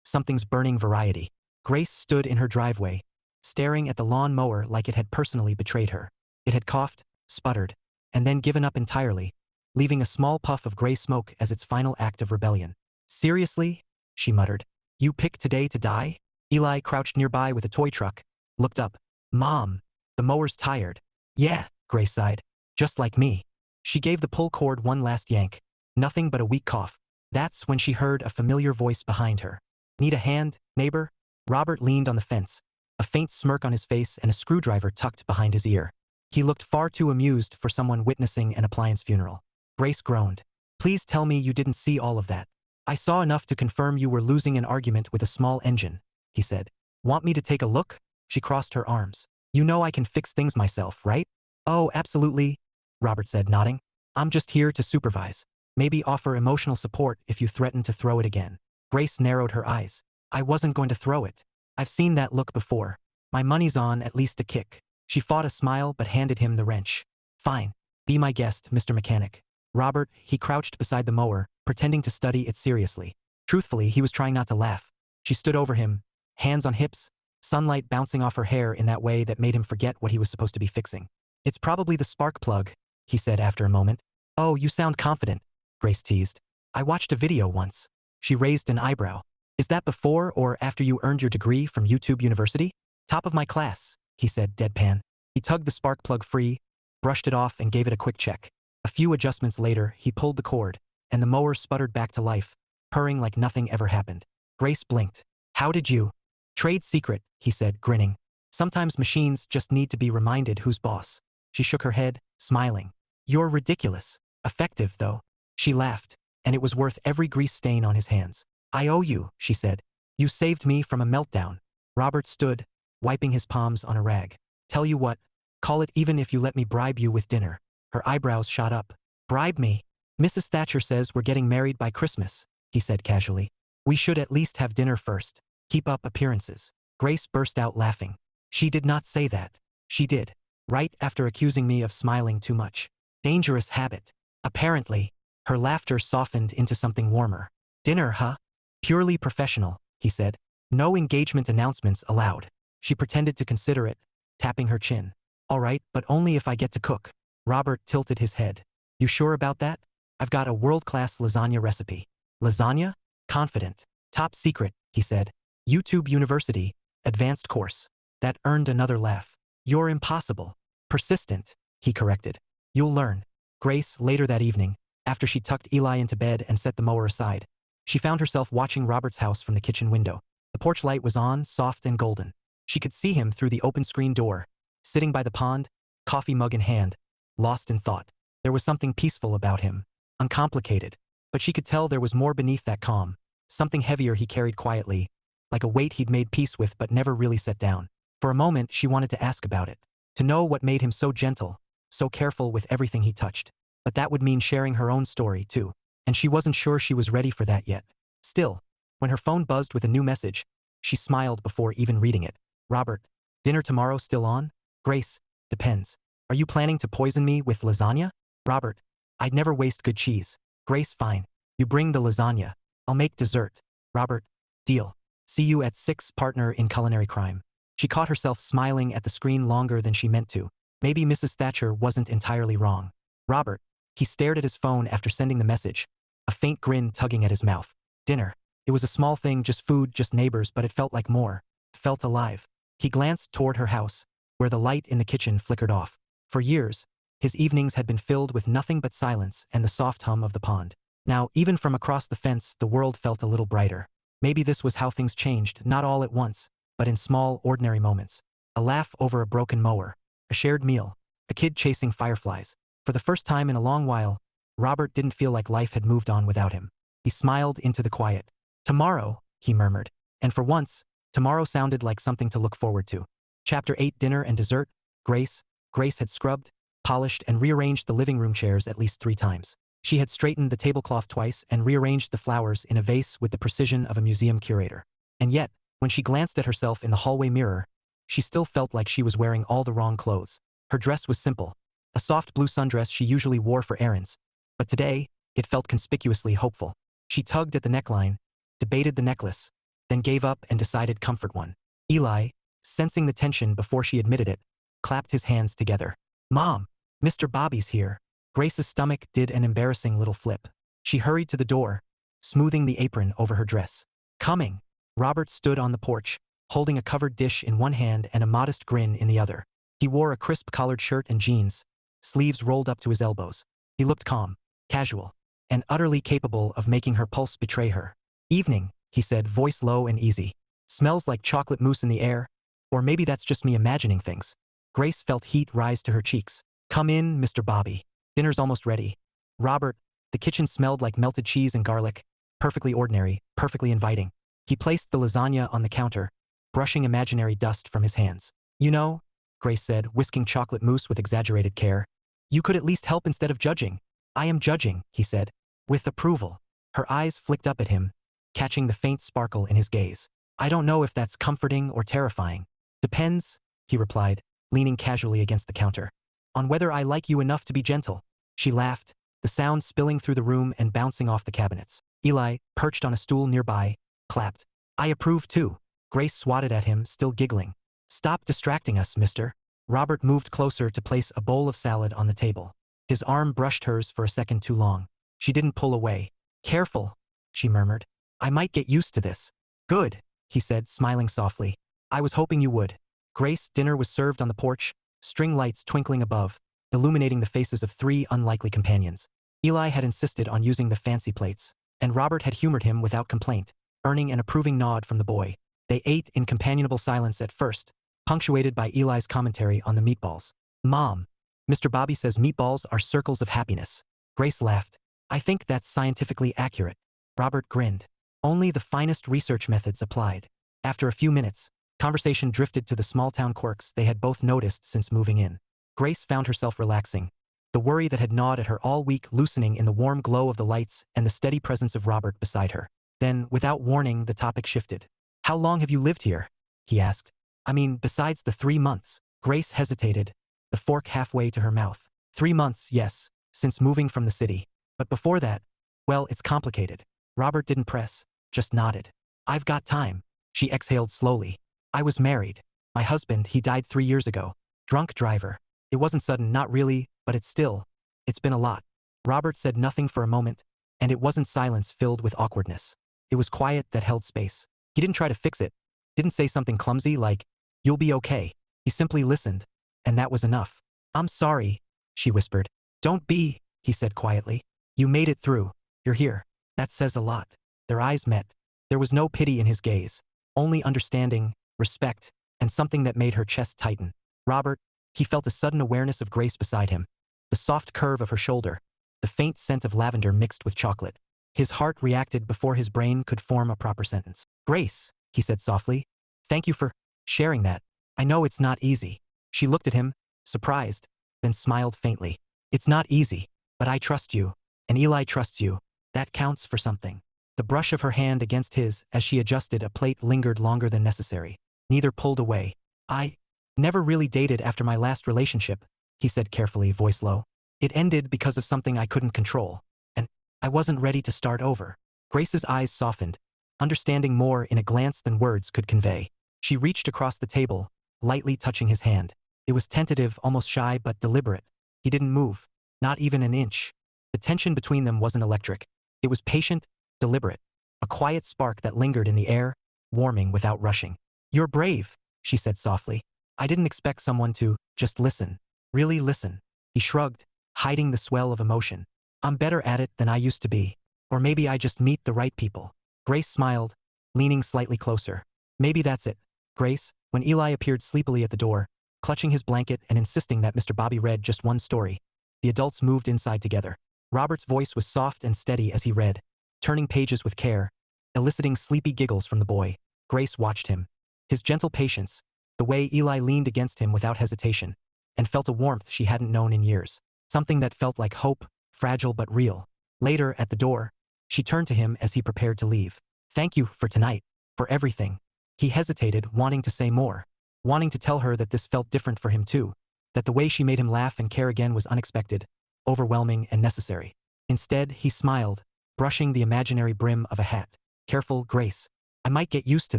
something's burning variety. Grace stood in her driveway, staring at the lawn mower like it had personally betrayed her. It had coughed, sputtered, and then given up entirely, leaving a small puff of gray smoke as its final act of rebellion. Seriously? She muttered. You pick today to die? Eli, crouched nearby with a toy truck, looked up. Mom, the mower's tired. Yeah, Grace sighed. Just like me. She gave the pull cord one last yank. Nothing but a weak cough. That's when she heard a familiar voice behind her. Need a hand, neighbor? Robert leaned on the fence, a faint smirk on his face and a screwdriver tucked behind his ear. He looked far too amused for someone witnessing an appliance funeral. Grace groaned. Please tell me you didn't see all of that. I saw enough to confirm you were losing an argument with a small engine, he said. Want me to take a look? She crossed her arms. You know I can fix things myself, right? Oh, absolutely, Robert said, nodding. I'm just here to supervise. Maybe offer emotional support if you threaten to throw it again. Grace narrowed her eyes. I wasn't going to throw it. I've seen that look before. My money's on at least a kick. She fought a smile but handed him the wrench. Fine. Be my guest, Mr. Mechanic. Robert, he crouched beside the mower, pretending to study it seriously. Truthfully, he was trying not to laugh. She stood over him, hands on hips, sunlight bouncing off her hair in that way that made him forget what he was supposed to be fixing. It's probably the spark plug, he said after a moment. Oh, you sound confident, Grace teased. I watched a video once. She raised an eyebrow. Is that before or after you earned your degree from YouTube University? Top of my class, he said deadpan. He tugged the spark plug free, brushed it off and gave it a quick check. A few adjustments later, he pulled the cord, and the mower sputtered back to life, purring like nothing ever happened. Grace blinked. How did you? Trade secret, he said, grinning. Sometimes machines just need to be reminded who's boss. She shook her head, smiling. You're ridiculous. Effective, though. She laughed, and it was worth every grease stain on his hands. I owe you, she said. You saved me from a meltdown. Robert stood, wiping his palms on a rag. Tell you what, call it even if you let me bribe you with dinner. Her eyebrows shot up. Bribe me? Mrs. Thatcher says we're getting married by Christmas, he said casually. We should at least have dinner first. Keep up appearances. Grace burst out laughing. She did not say that. She did. Right after accusing me of smiling too much. Dangerous habit. Apparently, her laughter softened into something warmer. Dinner, huh? Purely professional, he said. No engagement announcements allowed. She pretended to consider it, tapping her chin. All right, but only if I get to cook. Robert tilted his head. You sure about that? I've got a world-class lasagna recipe. Lasagna? Confident. Top secret, he said. YouTube University, advanced course. That earned another laugh. You're impossible. Persistent, he corrected. You'll learn. Grace, later that evening, after she tucked Eli into bed and set the mower aside, she found herself watching Robert's house from the kitchen window. The porch light was on, soft and golden. She could see him through the open screen door, sitting by the pond, coffee mug in hand, lost in thought. There was something peaceful about him. Uncomplicated. But she could tell there was more beneath that calm. Something heavier he carried quietly, like a weight he'd made peace with but never really set down. For a moment, she wanted to ask about it. To know what made him so gentle, so careful with everything he touched. But that would mean sharing her own story, too. And she wasn't sure she was ready for that yet. Still, when her phone buzzed with a new message, she smiled before even reading it. Robert, dinner tomorrow still on? Grace, depends. Are you planning to poison me with lasagna? Robert, I'd never waste good cheese. Grace, fine. You bring the lasagna. I'll make dessert. Robert, deal. See you at 6, partner in culinary crime. She caught herself smiling at the screen longer than she meant to. Maybe Mrs. Thatcher wasn't entirely wrong. Robert, he stared at his phone after sending the message, a faint grin tugging at his mouth. Dinner. It was a small thing, just food, just neighbors, but it felt like more. It felt alive. He glanced toward her house, where the light in the kitchen flickered off. For years, his evenings had been filled with nothing but silence and the soft hum of the pond. Now, even from across the fence, the world felt a little brighter. Maybe this was how things changed, not all at once, but in small, ordinary moments. A laugh over a broken mower. A shared meal. A kid chasing fireflies. For the first time in a long while, Robert didn't feel like life had moved on without him. He smiled into the quiet. Tomorrow, he murmured. And for once, tomorrow sounded like something to look forward to. Chapter 8, Dinner and Dessert. Grace had scrubbed, polished, and rearranged the living room chairs at least 3 times. She had straightened the tablecloth twice and rearranged the flowers in a vase with the precision of a museum curator. And yet, when she glanced at herself in the hallway mirror, she still felt like she was wearing all the wrong clothes. Her dress was simple, a soft blue sundress she usually wore for errands. But today, it felt conspicuously hopeful. She tugged at the neckline, debated the necklace, then gave up and decided comfort one. Eli, sensing the tension before she admitted it, clapped his hands together. Mom, Mr. Bobby's here. Grace's stomach did an embarrassing little flip. She hurried to the door, smoothing the apron over her dress. Coming. Robert stood on the porch, holding a covered dish in one hand and a modest grin in the other. He wore a crisp collared shirt and jeans, sleeves rolled up to his elbows. He looked calm, casual, and utterly capable of making her pulse betray her. Evening, he said, voice low and easy. Smells like chocolate mousse in the air? Or maybe that's just me imagining things. Grace felt heat rise to her cheeks. Come in, Mr. Bobby. Dinner's almost ready. Robert, the kitchen smelled like melted cheese and garlic. Perfectly ordinary, perfectly inviting. He placed the lasagna on the counter, brushing imaginary dust from his hands. You know, Grace said, whisking chocolate mousse with exaggerated care. You could at least help instead of judging. I am judging, he said, with approval. Her eyes flicked up at him, catching the faint sparkle in his gaze. I don't know if that's comforting or terrifying. Depends, he replied, leaning casually against the counter. On whether I like you enough to be gentle. She laughed, the sound spilling through the room and bouncing off the cabinets. Eli, perched on a stool nearby, clapped. I approve too. Grace swatted at him, still giggling. Stop distracting us, mister. Robert moved closer to place a bowl of salad on the table. His arm brushed hers for a second too long. She didn't pull away. Careful, she murmured. I might get used to this. Good, he said, smiling softly. I was hoping you would. Grace, dinner was served on the porch, string lights twinkling above, illuminating the faces of 3 unlikely companions. Eli had insisted on using the fancy plates, and Robert had humored him without complaint, earning an approving nod from the boy. They ate in companionable silence at first, punctuated by Eli's commentary on the meatballs. Mom, Mr. Bobby says meatballs are circles of happiness. Grace laughed. I think that's scientifically accurate. Robert grinned. Only the finest research methods applied. After a few minutes, conversation drifted to the small-town quirks they had both noticed since moving in. Grace found herself relaxing, the worry that had gnawed at her all week loosening in the warm glow of the lights and the steady presence of Robert beside her. Then, without warning, the topic shifted. How long have you lived here? He asked. I mean, besides the 3 months. Grace hesitated, the fork halfway to her mouth. 3 months, yes, since moving from the city. But before that, well, it's complicated. Robert didn't press, just nodded. I've got time. She exhaled slowly. I was married. My husband, he died 3 years ago. Drunk driver. It wasn't sudden, not really, but it's been a lot. Robert said nothing for a moment, and it wasn't silence filled with awkwardness. It was quiet that held space. He didn't try to fix it, didn't say something clumsy like, you'll be okay. He simply listened, and that was enough. I'm sorry, she whispered. Don't be, he said quietly. You made it through. You're here. That says a lot. Their eyes met. There was no pity in his gaze, only understanding, respect, and something that made her chest tighten. Robert, he felt a sudden awareness of Grace beside him. the soft curve of her shoulder, the faint scent of lavender mixed with chocolate. His heart reacted before his brain could form a proper sentence. "Grace," he said softly, "thank you for sharing that. I know it's not easy." She looked at him, surprised, then smiled faintly. "It's not easy, but I trust you, and Eli trusts you. That counts for something." The brush of her hand against his as she adjusted a plate lingered longer than necessary. Neither pulled away. "I never really dated after my last relationship," he said carefully, voice low. "It ended because of something I couldn't control, and I wasn't ready to start over." Grace's eyes softened, understanding more in a glance than words could convey. She reached across the table, lightly touching his hand. It was tentative, almost shy, but deliberate. He didn't move, not even an inch. The tension between them wasn't electric. It was patient, deliberate, a quiet spark that lingered in the air, warming without rushing. "You're brave," she said softly. "I didn't expect someone to just listen. Really listen." He shrugged, hiding the swell of emotion. "I'm better at it than I used to be. Or maybe I just meet the right people." Grace smiled, leaning slightly closer. "Maybe that's it, Grace." When Eli appeared sleepily at the door, clutching his blanket and insisting that Mr. Bobby read just one story, the adults moved inside together. Robert's voice was soft and steady as he read, turning pages with care, eliciting sleepy giggles from the boy. Grace watched him. His gentle patience, the way Eli leaned against him without hesitation, and felt a warmth she hadn't known in years. Something that felt like hope, fragile but real. Later, at the door, she turned to him as he prepared to leave. "Thank you for tonight, for everything." He hesitated, wanting to say more, wanting to tell her that this felt different for him too, that the way she made him laugh and care again was unexpected, overwhelming and necessary. Instead, he smiled, brushing the imaginary brim of a hat. "Careful, Grace. I might get used to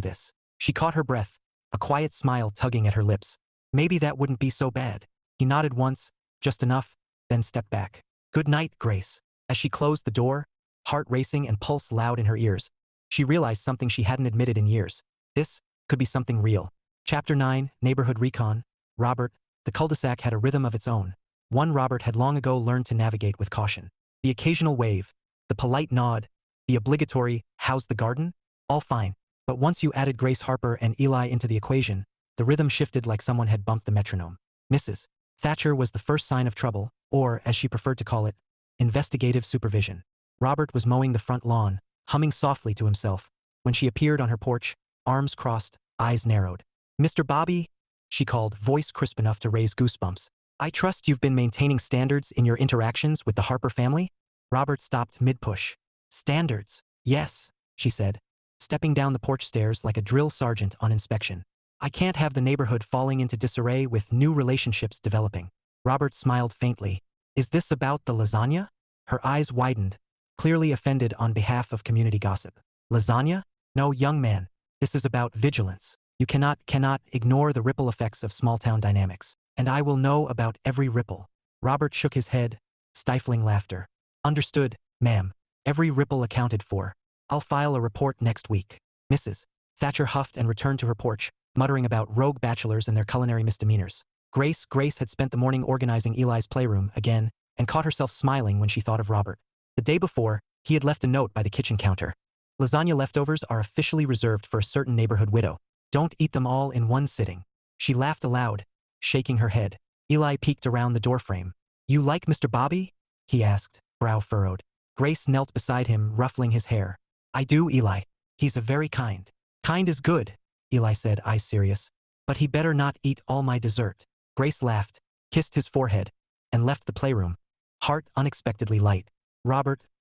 this." She caught her breath, a quiet smile tugging at her lips. "Maybe that wouldn't be so bad." He nodded once, just enough, then stepped back. "Good night, Grace." As she closed the door, heart racing and pulse loud in her ears, she realized something she hadn't admitted in years. This could be something real. Chapter 9, Neighborhood Recon. Robert. The cul-de-sac had a rhythm of its own. One Robert had long ago learned to navigate with caution. The occasional wave, the polite nod, the obligatory, "How's the garden?" All fine. But once you added Grace Harper and Eli into the equation, the rhythm shifted like someone had bumped the metronome. Mrs. Thatcher was the first sign of trouble, or, as she preferred to call it, investigative supervision. Robert was mowing the front lawn, humming softly to himself, when she appeared on her porch, arms crossed, eyes narrowed. "Mr. Bobby," she called, voice crisp enough to raise goosebumps. "I trust you've been maintaining standards in your interactions with the Harper family?" Robert stopped mid-push. "Standards? Yes," she said, stepping down the porch stairs like a drill sergeant on inspection. "I can't have the neighborhood falling into disarray with new relationships developing." Robert smiled faintly. "Is this about the lasagna?" Her eyes widened, clearly offended on behalf of community gossip. "Lasagna? No, young man. This is about vigilance. You cannot ignore the ripple effects of small-town dynamics. And I will know about every ripple." Robert shook his head, stifling laughter. "Understood, ma'am. Every ripple accounted for. I'll file a report next week." Mrs. Thatcher huffed and returned to her porch, muttering about rogue bachelors and their culinary misdemeanors. Grace had spent the morning organizing Eli's playroom again, and caught herself smiling when she thought of Robert. The day before, he had left a note by the kitchen counter. "Lasagna leftovers are officially reserved for a certain neighborhood widow. Don't eat them all in one sitting." She laughed aloud, shaking her head. Eli peeked around the doorframe. "You like Mr. Bobby?" he asked, brow furrowed. Grace knelt beside him, ruffling his hair. "I do, Eli. He's a very kind." "Kind is good," Eli said, eyes serious. "But he better not eat all my dessert." Grace laughed, kissed his forehead, and left the playroom, heart unexpectedly light.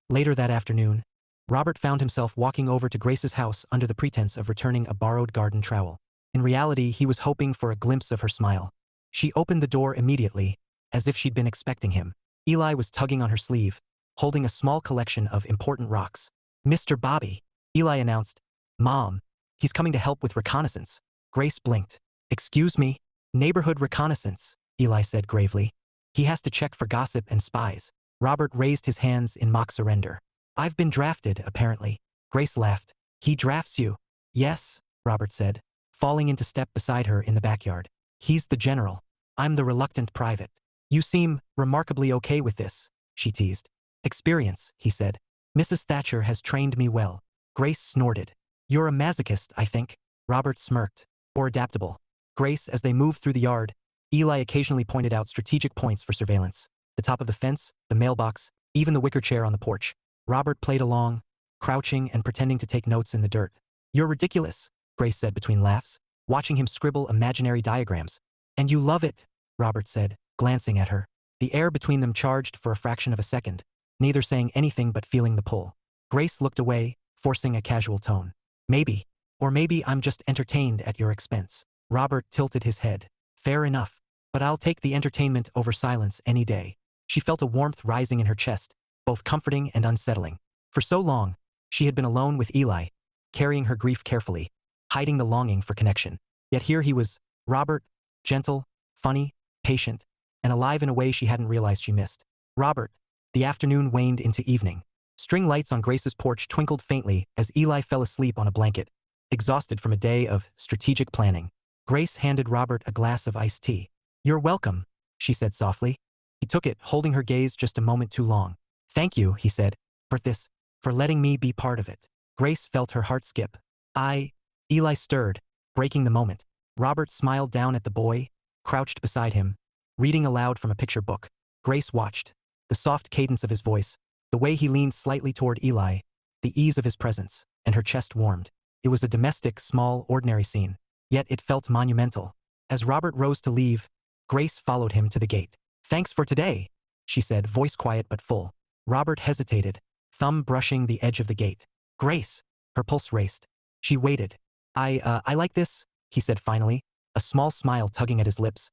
Later that afternoon, Robert found himself walking over to Grace's house under the pretense of returning a borrowed garden trowel. In reality, he was hoping for a glimpse of her smile. She opened the door immediately, as if she'd been expecting him. Eli was tugging on her sleeve, holding a small collection of important rocks. "Mr. Bobby," Eli announced. "Mom, he's coming to help with reconnaissance." Grace blinked. "Excuse me?" "Neighborhood reconnaissance," Eli said gravely. "He has to check for gossip and spies." Robert raised his hands in mock surrender. "I've been drafted, apparently." Grace laughed. "He drafts you?" "Yes," Robert said, falling into step beside her in the backyard. "He's the general. I'm the reluctant private." "You seem remarkably okay with this," she teased. "Experience," he said. "Mrs. Thatcher has trained me well." Grace snorted. "You're a masochist, I think." Robert smirked. "Or adaptable." Grace, as they moved through the yard, Eli occasionally pointed out strategic points for surveillance. The top of the fence, the mailbox, even the wicker chair on the porch. Robert played along, crouching and pretending to take notes in the dirt. "You're ridiculous," Grace said between laughs, watching him scribble imaginary diagrams. "And you love it," Robert said, glancing at her. The air between them charged for a fraction of a second, neither saying anything but feeling the pull. Grace looked away, forcing a casual tone. "Maybe. Or maybe I'm just entertained at your expense." Robert tilted his head. "Fair enough. But I'll take the entertainment over silence any day." She felt a warmth rising in her chest, both comforting and unsettling. For so long, she had been alone with Eli, carrying her grief carefully, hiding the longing for connection. Yet here he was, Robert, gentle, funny, patient, and alive in a way she hadn't realized she missed. Robert. The afternoon waned into evening. String lights on Grace's porch twinkled faintly as Eli fell asleep on a blanket, exhausted from a day of strategic planning. Grace handed Robert a glass of iced tea. "You're welcome," she said softly. He took it, holding her gaze just a moment too long. "Thank you," he said, for letting me be part of it." Grace felt her heart skip. Eli stirred, breaking the moment. Robert smiled down at the boy, crouched beside him, reading aloud from a picture book. Grace watched. The soft cadence of his voice, the way he leaned slightly toward Eli, the ease of his presence, and her chest warmed. It was a domestic, small, ordinary scene, yet it felt monumental. As Robert rose to leave, Grace followed him to the gate. "Thanks for today," she said, voice quiet but full. Robert hesitated, thumb brushing the edge of the gate. "Grace." Her pulse raced. She waited. I like this," he said finally, a small smile tugging at his lips.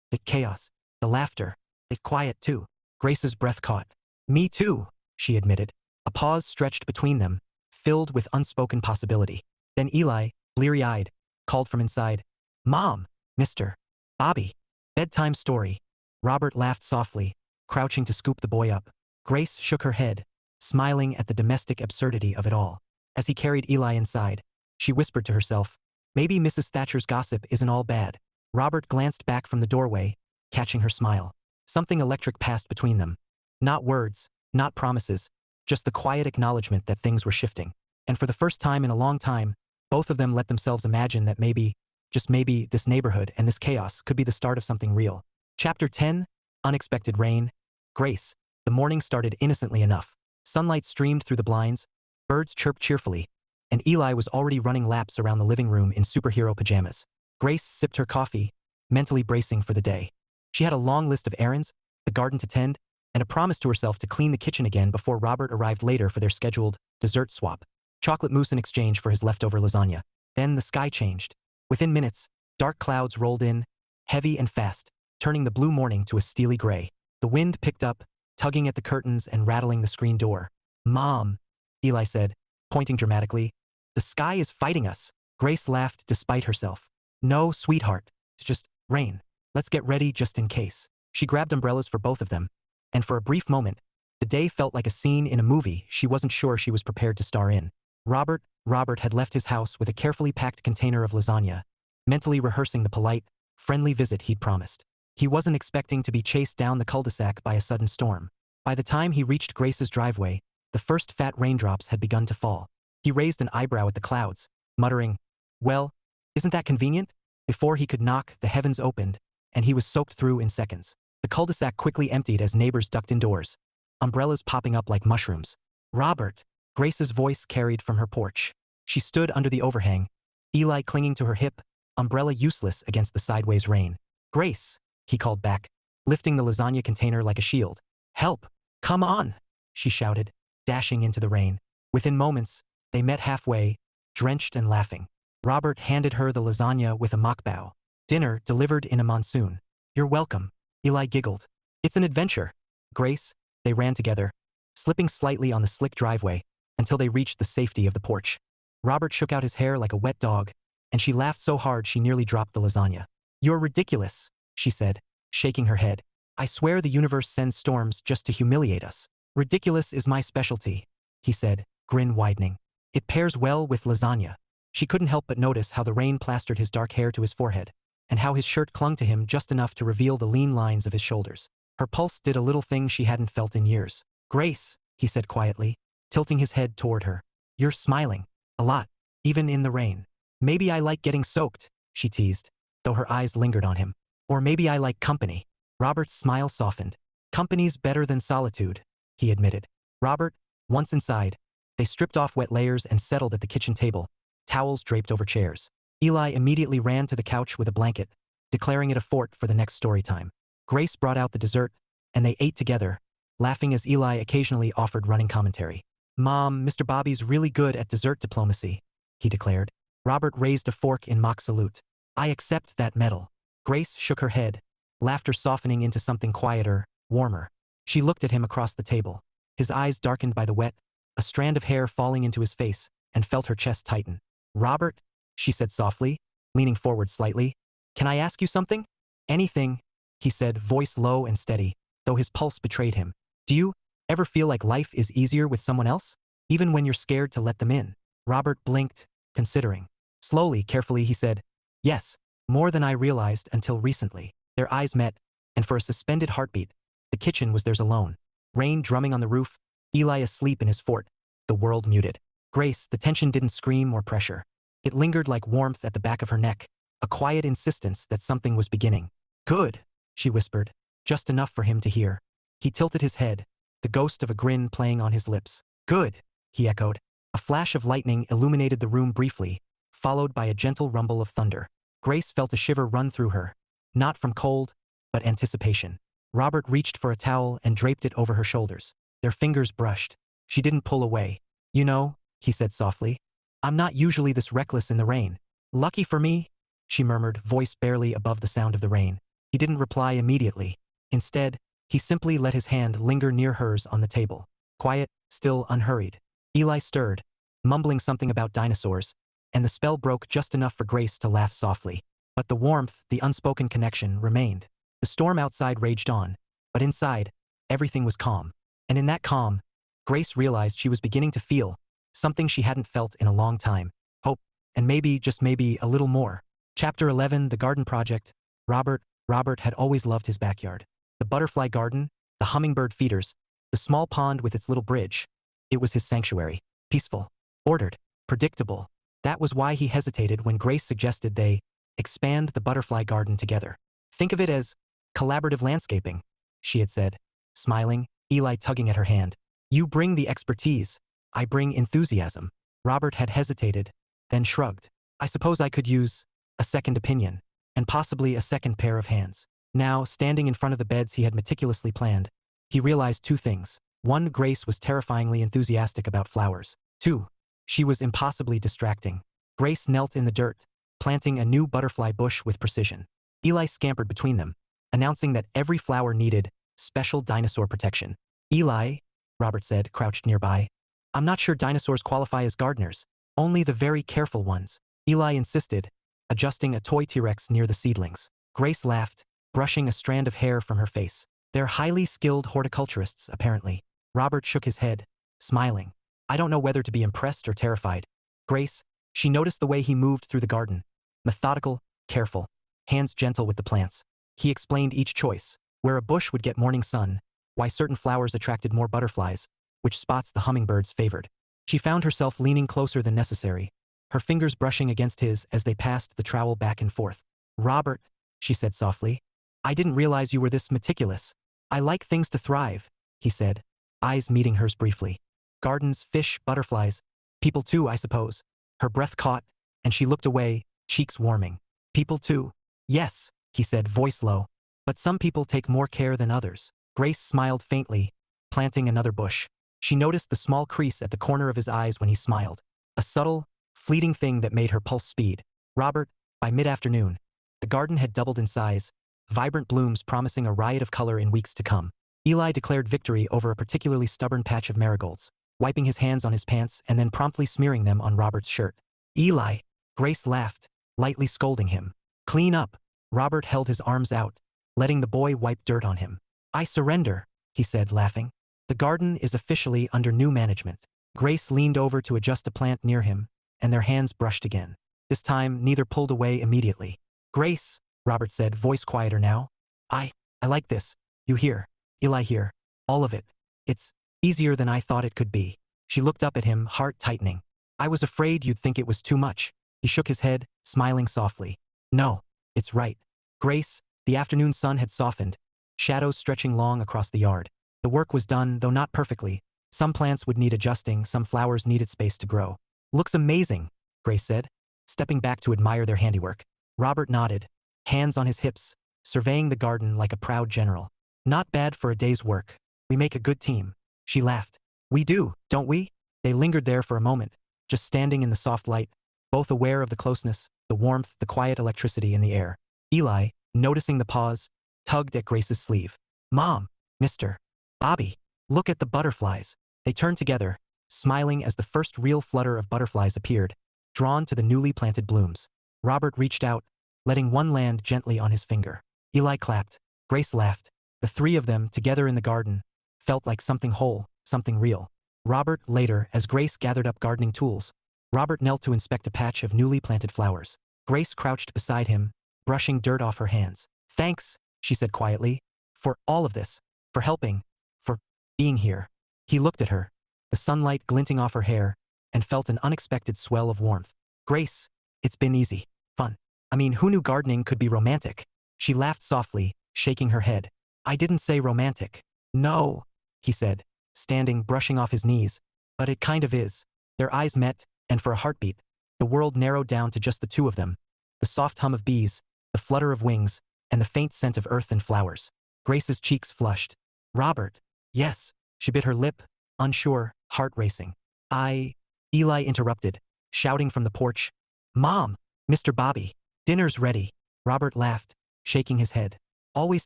The chaos, the laughter, the quiet too." Grace's breath caught. "Me too," she admitted. A pause stretched between them, filled with unspoken possibility. Then Eli, bleary-eyed, called from inside, "Mom, Mr. Bobby." "Bedtime story." Robert laughed softly, crouching to scoop the boy up. Grace shook her head, smiling at the domestic absurdity of it all. As he carried Eli inside, she whispered to herself, "Maybe Mrs. Thatcher's gossip isn't all bad." Robert glanced back from the doorway, catching her smile. Something electric passed between them. Not words, not promises, just the quiet acknowledgement that things were shifting. And for the first time in a long time, both of them let themselves imagine that maybe, just maybe, this neighborhood and this chaos could be the start of something real. Chapter 10, Unexpected Rain. Grace. The morning started innocently enough. Sunlight streamed through the blinds, birds chirped cheerfully, and Eli was already running laps around the living room in superhero pajamas. Grace sipped her coffee, mentally bracing for the day. She had a long list of errands, the garden to tend, and a promise to herself to clean the kitchen again before Robert arrived later for their scheduled dessert swap. Chocolate mousse in exchange for his leftover lasagna. Then the sky changed. Within minutes, dark clouds rolled in, heavy and fast, turning the blue morning to a steely gray. The wind picked up, tugging at the curtains and rattling the screen door. "Mom," Eli said, pointing dramatically, "the sky is fighting us." Grace laughed despite herself. "No, sweetheart, it's just rain. Let's get ready just in case." She grabbed umbrellas for both of them, and for a brief moment, the day felt like a scene in a movie she wasn't sure she was prepared to star in. Robert had left his house with a carefully packed container of lasagna, mentally rehearsing the polite, friendly visit he'd promised. He wasn't expecting to be chased down the cul-de-sac by a sudden storm. By the time he reached Grace's driveway, the first fat raindrops had begun to fall. He raised an eyebrow at the clouds, muttering, "Well, isn't that convenient?" Before he could knock, the heavens opened, and he was soaked through in seconds. The cul-de-sac quickly emptied as neighbors ducked indoors, umbrellas popping up like mushrooms. "Robert," Grace's voice carried from her porch. She stood under the overhang, Eli clinging to her hip, umbrella useless against the sideways rain. "Grace," he called back, lifting the lasagna container like a shield. "Help! Come on!" she shouted, dashing into the rain. Within moments, they met halfway, drenched and laughing. Robert handed her the lasagna with a mock bow. "Dinner delivered in a monsoon." "You're welcome," Eli giggled. "It's an adventure." Grace, they ran together, slipping slightly on the slick driveway, until they reached the safety of the porch. Robert shook out his hair like a wet dog, and she laughed so hard she nearly dropped the lasagna. "You're ridiculous," she said, shaking her head. "I swear the universe sends storms just to humiliate us." "Ridiculous is my specialty," he said, grin widening. "It pairs well with lasagna." She couldn't help but notice how the rain plastered his dark hair to his forehead, and how his shirt clung to him just enough to reveal the lean lines of his shoulders. Her pulse did a little thing she hadn't felt in years. "Grace," he said quietly, tilting his head toward her. "You're smiling. A lot. Even in the rain." "Maybe I like getting soaked," she teased, though her eyes lingered on him. "Or maybe I like company." Robert's smile softened. Company's better than solitude, he admitted. Robert, once inside, they stripped off wet layers and settled at the kitchen table, towels draped over chairs. Eli immediately ran to the couch with a blanket, declaring it a fort for the next story time. Grace brought out the dessert, and they ate together, laughing as Eli occasionally offered running commentary. Mom, Mr. Bobby's really good at dessert diplomacy, he declared. Robert raised a fork in mock salute. I accept that medal. Grace shook her head, laughter softening into something quieter, warmer. She looked at him across the table, his eyes darkened by the wet, a strand of hair falling into his face, and felt her chest tighten. Robert, she said softly, leaning forward slightly, can I ask you something? Anything, he said, voice low and steady, though his pulse betrayed him. Do you ever feel like life is easier with someone else, even when you're scared to let them in? Robert blinked, considering. Slowly, carefully, he said, yes, more than I realized until recently. Their eyes met, and for a suspended heartbeat, the kitchen was theirs alone. Rain drumming on the roof, Eli asleep in his fort, the world muted. Grace, the tension didn't scream or pressure. It lingered like warmth at the back of her neck, a quiet insistence that something was beginning. Good, she whispered, just enough for him to hear. He tilted his head, the ghost of a grin playing on his lips. Good, he echoed. A flash of lightning illuminated the room briefly, followed by a gentle rumble of thunder. Grace felt a shiver run through her, not from cold, but anticipation. Robert reached for a towel and draped it over her shoulders. Their fingers brushed. She didn't pull away. You know, he said softly, I'm not usually this reckless in the rain. Lucky for me, she murmured, voice barely above the sound of the rain. He didn't reply immediately. Instead, he simply let his hand linger near hers on the table. Quiet, still unhurried. Eli stirred, mumbling something about dinosaurs, and the spell broke just enough for Grace to laugh softly. But the warmth, the unspoken connection, remained. The storm outside raged on, but inside, everything was calm. And in that calm, Grace realized she was beginning to feel something she hadn't felt in a long time. Hope, and maybe, just maybe, a little more. Chapter 11, The Garden Project. Robert had always loved his backyard. The butterfly garden, the hummingbird feeders, the small pond with its little bridge. It was his sanctuary. Peaceful, ordered, predictable. That was why he hesitated when Grace suggested they expand the butterfly garden together. Think of it as collaborative landscaping, she had said, smiling, Eli tugging at her hand. You bring the expertise, I bring enthusiasm. Robert had hesitated, then shrugged. I suppose I could use a second opinion, and possibly a second pair of hands. Now, standing in front of the beds he had meticulously planned, he realized two things. One, Grace was terrifyingly enthusiastic about flowers. Two, she was impossibly distracting. Grace knelt in the dirt, planting a new butterfly bush with precision. Eli scampered between them, announcing that every flower needed special dinosaur protection. Eli, Robert said, crouched nearby, I'm not sure dinosaurs qualify as gardeners, only the very careful ones. Eli insisted, adjusting a toy T-Rex near the seedlings. Grace laughed, brushing a strand of hair from her face. They're highly skilled horticulturists, apparently. Robert shook his head, smiling. I don't know whether to be impressed or terrified. Grace, she noticed the way he moved through the garden. Methodical, careful, hands gentle with the plants. He explained each choice, where a bush would get morning sun, why certain flowers attracted more butterflies, which spots the hummingbirds favored. She found herself leaning closer than necessary, her fingers brushing against his as they passed the trowel back and forth. Robert, she said softly, I didn't realize you were this meticulous. I like things to thrive, he said, eyes meeting hers briefly. Gardens, fish, butterflies, people too, I suppose. Her breath caught, and she looked away, cheeks warming. People too. Yes, he said, voice low. But some people take more care than others. Grace smiled faintly, planting another bush. She noticed the small crease at the corner of his eyes when he smiled. A subtle, fleeting thing that made her pulse speed. Robert, by mid-afternoon, the garden had doubled in size, vibrant blooms promising a riot of color in weeks to come. Eli declared victory over a particularly stubborn patch of marigolds, wiping his hands on his pants and then promptly smearing them on Robert's shirt. Eli, Grace laughed, lightly scolding him. Clean up. Robert held his arms out, letting the boy wipe dirt on him. I surrender, he said, laughing. The garden is officially under new management. Grace leaned over to adjust a plant near him, and their hands brushed again. This time, neither pulled away immediately. Grace, Robert said, voice quieter now. I like this. You hear. Eli hear. All of it. It's easier than I thought it could be. She looked up at him, heart tightening. I was afraid you'd think it was too much. He shook his head, smiling softly. No, it's right. Grace, the afternoon sun had softened, shadows stretching long across the yard. The work was done, though not perfectly. Some plants would need adjusting, some flowers needed space to grow. Looks amazing, Grace said, stepping back to admire their handiwork. Robert nodded, hands on his hips, surveying the garden like a proud general. Not bad for a day's work. We make a good team. She laughed. We do, don't we? They lingered there for a moment, just standing in the soft light, both aware of the closeness, the warmth, the quiet electricity in the air. Eli, noticing the pause, tugged at Grace's sleeve. Mom, Mr. Bobby, look at the butterflies. They turned together, smiling as the first real flutter of butterflies appeared, drawn to the newly planted blooms. Robert reached out, letting one land gently on his finger. Eli clapped. Grace laughed. The three of them, together in the garden, felt like something whole, something real. Robert, later, as Grace gathered up gardening tools, Robert knelt to inspect a patch of newly planted flowers. Grace crouched beside him, brushing dirt off her hands. Thanks, she said quietly, for all of this, for helping, for being here. He looked at her, the sunlight glinting off her hair, and felt an unexpected swell of warmth. Grace, it's been easy, fun. I mean, who knew gardening could be romantic? She laughed softly, shaking her head. I didn't say romantic. No, he said, standing, brushing off his knees. But it kind of is. Their eyes met, and for a heartbeat, the world narrowed down to just the two of them. The soft hum of bees, the flutter of wings, and the faint scent of earth and flowers. Grace's cheeks flushed. Robert. Yes. She bit her lip, unsure, heart racing. Eli interrupted, shouting from the porch. Mom, Mr. Bobby, dinner's ready. Robert laughed, shaking his head. Always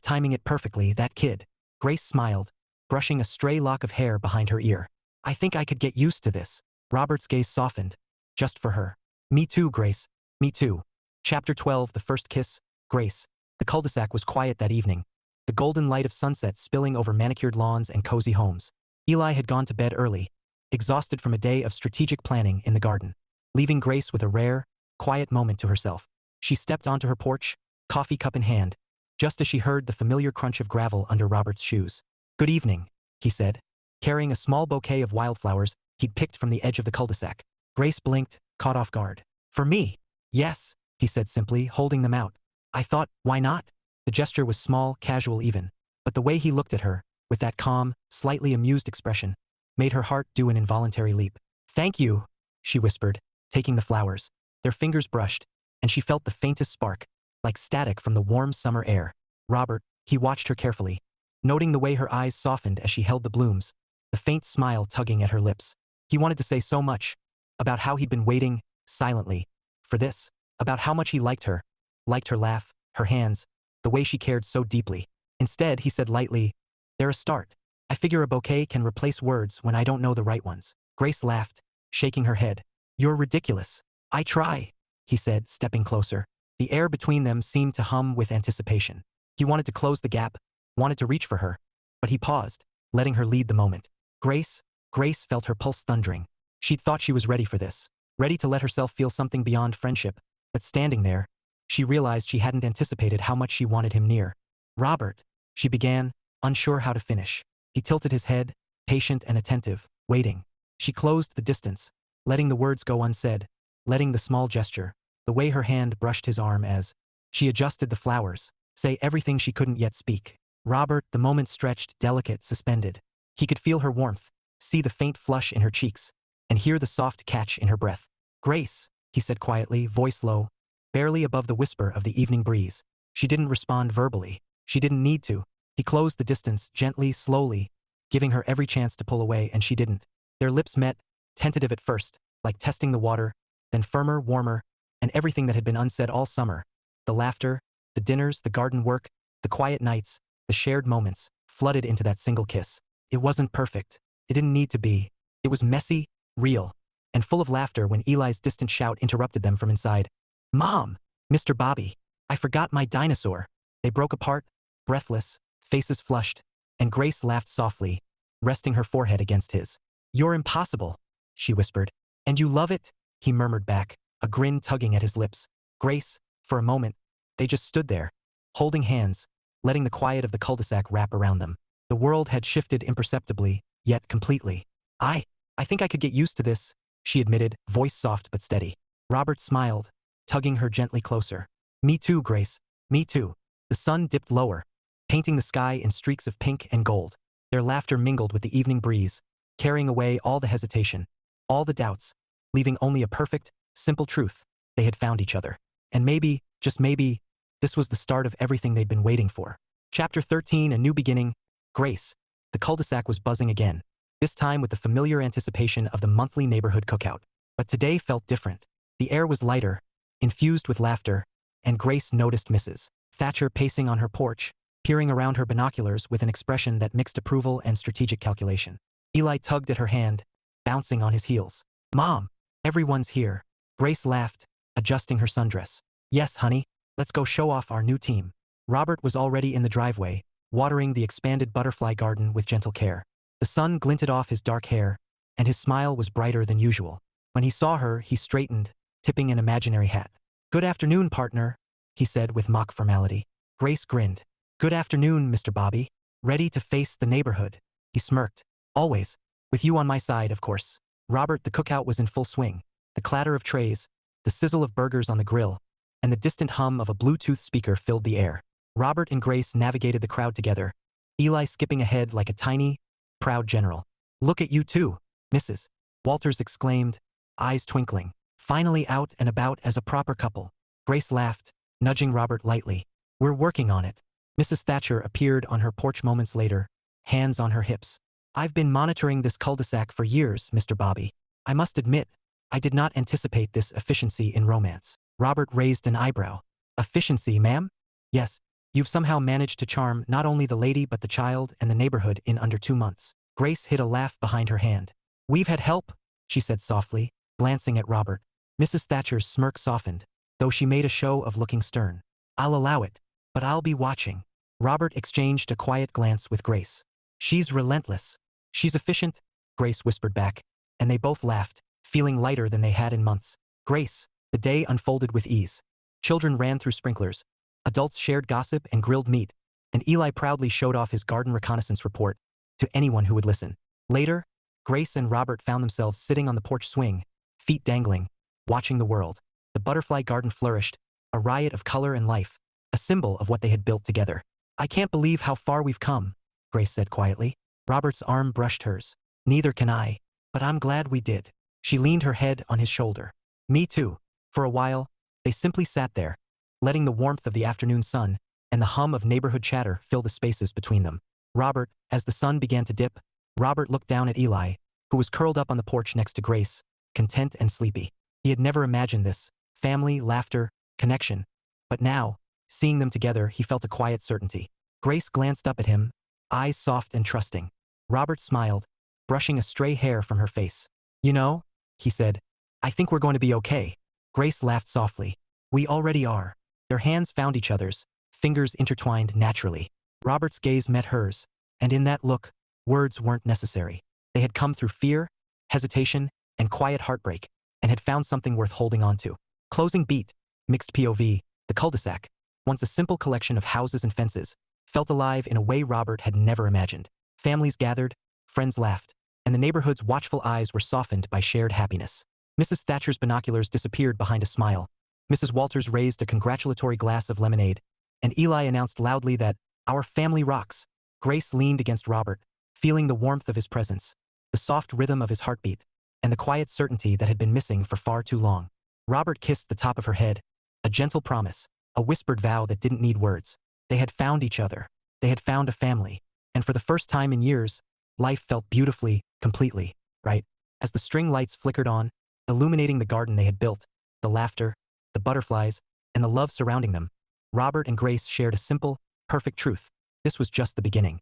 timing it perfectly, that kid. Grace smiled, brushing a stray lock of hair behind her ear. I think I could get used to this. Robert's gaze softened. Just for her. Me too, Grace. Me too. Chapter 12, The First Kiss. Grace. The cul-de-sac was quiet that evening, the golden light of sunset spilling over manicured lawns and cozy homes. Eli had gone to bed early, exhausted from a day of strategic planning in the garden, leaving Grace with a rare, quiet moment to herself. She stepped onto her porch, coffee cup in hand, just as she heard the familiar crunch of gravel under Robert's shoes. Good evening, he said, carrying a small bouquet of wildflowers he'd picked from the edge of the cul-de-sac. Grace blinked, caught off guard. For me? Yes, he said simply, holding them out. I thought, why not? The gesture was small, casual even, but the way he looked at her, with that calm, slightly amused expression, made her heart do an involuntary leap. Thank you, she whispered, taking the flowers. Their fingers brushed, and she felt the faintest spark, like static from the warm summer air. Robert, he watched her carefully, noting the way her eyes softened as she held the blooms, the faint smile tugging at her lips. He wanted to say so much, about how he'd been waiting, silently, for this, about how much he liked her laugh, her hands, the way she cared so deeply. Instead, he said lightly, they're a start. I figure a bouquet can replace words when I don't know the right ones. Grace laughed, shaking her head. You're ridiculous. I try, he said, stepping closer. The air between them seemed to hum with anticipation. He wanted to close the gap, wanted to reach for her, but he paused, letting her lead the moment. Grace felt her pulse thundering. She'd thought she was ready for this, ready to let herself feel something beyond friendship, but standing there, she realized she hadn't anticipated how much she wanted him near. Robert, she began, unsure how to finish. He tilted his head, patient and attentive, waiting. She closed the distance, letting the words go unsaid, letting the small gesture, the way her hand brushed his arm as she adjusted the flowers, say everything she couldn't yet speak. Robert, the moment stretched, delicate, suspended. He could feel her warmth, see the faint flush in her cheeks, and hear the soft catch in her breath. Grace, he said quietly, voice low, barely above the whisper of the evening breeze. She didn't respond verbally. She didn't need to. He closed the distance, gently, slowly, giving her every chance to pull away, and she didn't. Their lips met, tentative at first, like testing the water, then firmer, warmer, and everything that had been unsaid all summer. The laughter, the dinners, the garden work, the quiet nights, the shared moments, flooded into that single kiss. It wasn't perfect. It didn't need to be. It was messy, real, and full of laughter when Eli's distant shout interrupted them from inside. Mom! Mr. Bobby! I forgot my dinosaur. They broke apart, breathless, faces flushed, and Grace laughed softly, resting her forehead against his. You're impossible, she whispered. And you love it? He murmured back, a grin tugging at his lips. Grace, for a moment, they just stood there, holding hands, letting the quiet of the cul-de-sac wrap around them. The world had shifted imperceptibly, yet completely. I think I could get used to this, she admitted, voice soft but steady. Robert smiled, tugging her gently closer. Me too, Grace. Me too. The sun dipped lower, painting the sky in streaks of pink and gold. Their laughter mingled with the evening breeze, carrying away all the hesitation, all the doubts, leaving only a perfect, simple truth. They had found each other. And maybe, just maybe, this was the start of everything they'd been waiting for. Chapter 13, A New Beginning. Grace. The cul-de-sac was buzzing again, this time with the familiar anticipation of the monthly neighborhood cookout. But today felt different. The air was lighter, infused with laughter, and Grace noticed Mrs. Thatcher pacing on her porch, peering around her binoculars with an expression that mixed approval and strategic calculation. Eli tugged at her hand, bouncing on his heels. "Mom, everyone's here." Grace laughed, adjusting her sundress. "Yes, honey, let's go show off our new team." Robert was already in the driveway, watering the expanded butterfly garden with gentle care. The sun glinted off his dark hair, and his smile was brighter than usual. When he saw her, he straightened, tipping an imaginary hat. "Good afternoon, partner," he said with mock formality. Grace grinned. "Good afternoon, Mr. Bobby. Ready to face the neighborhood?" He smirked. "Always. With you on my side, of course." Robert, the cookout was in full swing. The clatter of trays, the sizzle of burgers on the grill, and the distant hum of a Bluetooth speaker filled the air. Robert and Grace navigated the crowd together, Eli skipping ahead like a tiny, proud general. "Look at you two," Mrs. Walters exclaimed, eyes twinkling. "Finally out and about as a proper couple." Grace laughed, nudging Robert lightly. "We're working on it." Mrs. Thatcher appeared on her porch moments later, hands on her hips. "I've been monitoring this cul-de-sac for years, Mr. Bobby. I must admit, I did not anticipate this efficiency in romance." Robert raised an eyebrow. "Efficiency, ma'am?" "Yes. You've somehow managed to charm not only the lady but the child and the neighborhood in under 2 months." Grace hid a laugh behind her hand. "We've had help," she said softly, glancing at Robert. Mrs. Thatcher's smirk softened, though she made a show of looking stern. "I'll allow it, but I'll be watching." Robert exchanged a quiet glance with Grace. "She's relentless. She's efficient," Grace whispered back, and they both laughed, feeling lighter than they had in months. Grace. The day unfolded with ease. Children ran through sprinklers. Adults shared gossip and grilled meat, and Eli proudly showed off his garden reconnaissance report to anyone who would listen. Later, Grace and Robert found themselves sitting on the porch swing, feet dangling, watching the world. The butterfly garden flourished, a riot of color and life, a symbol of what they had built together. "I can't believe how far we've come," Grace said quietly. Robert's arm brushed hers. "Neither can I, but I'm glad we did." She leaned her head on his shoulder. "Me too." For a while, they simply sat there, letting the warmth of the afternoon sun and the hum of neighborhood chatter fill the spaces between them. Robert, as the sun began to dip, Robert looked down at Eli, who was curled up on the porch next to Grace, content and sleepy. He had never imagined this: family, laughter, connection. But now, seeing them together, he felt a quiet certainty. Grace glanced up at him, eyes soft and trusting. Robert smiled, brushing a stray hair from her face. "You know," he said, "I think we're going to be okay." Grace laughed softly. "We already are." Their hands found each other's, fingers intertwined naturally. Robert's gaze met hers, and in that look, words weren't necessary. They had come through fear, hesitation, and quiet heartbreak, and had found something worth holding on to. Closing beat, mixed POV, the cul-de-sac, once a simple collection of houses and fences, felt alive in a way Robert had never imagined. Families gathered, friends laughed, and the neighborhood's watchful eyes were softened by shared happiness. Mrs. Thatcher's binoculars disappeared behind a smile. Mrs. Walters raised a congratulatory glass of lemonade, and Eli announced loudly that, "Our family rocks." Grace leaned against Robert, feeling the warmth of his presence, the soft rhythm of his heartbeat, and the quiet certainty that had been missing for far too long. Robert kissed the top of her head, a gentle promise, a whispered vow that didn't need words. They had found each other. They had found a family. And for the first time in years, life felt beautifully, completely, right? As the string lights flickered on, illuminating the garden they had built, the laughter, the butterflies, and the love surrounding them, Robert and Grace shared a simple, perfect truth. This was just the beginning.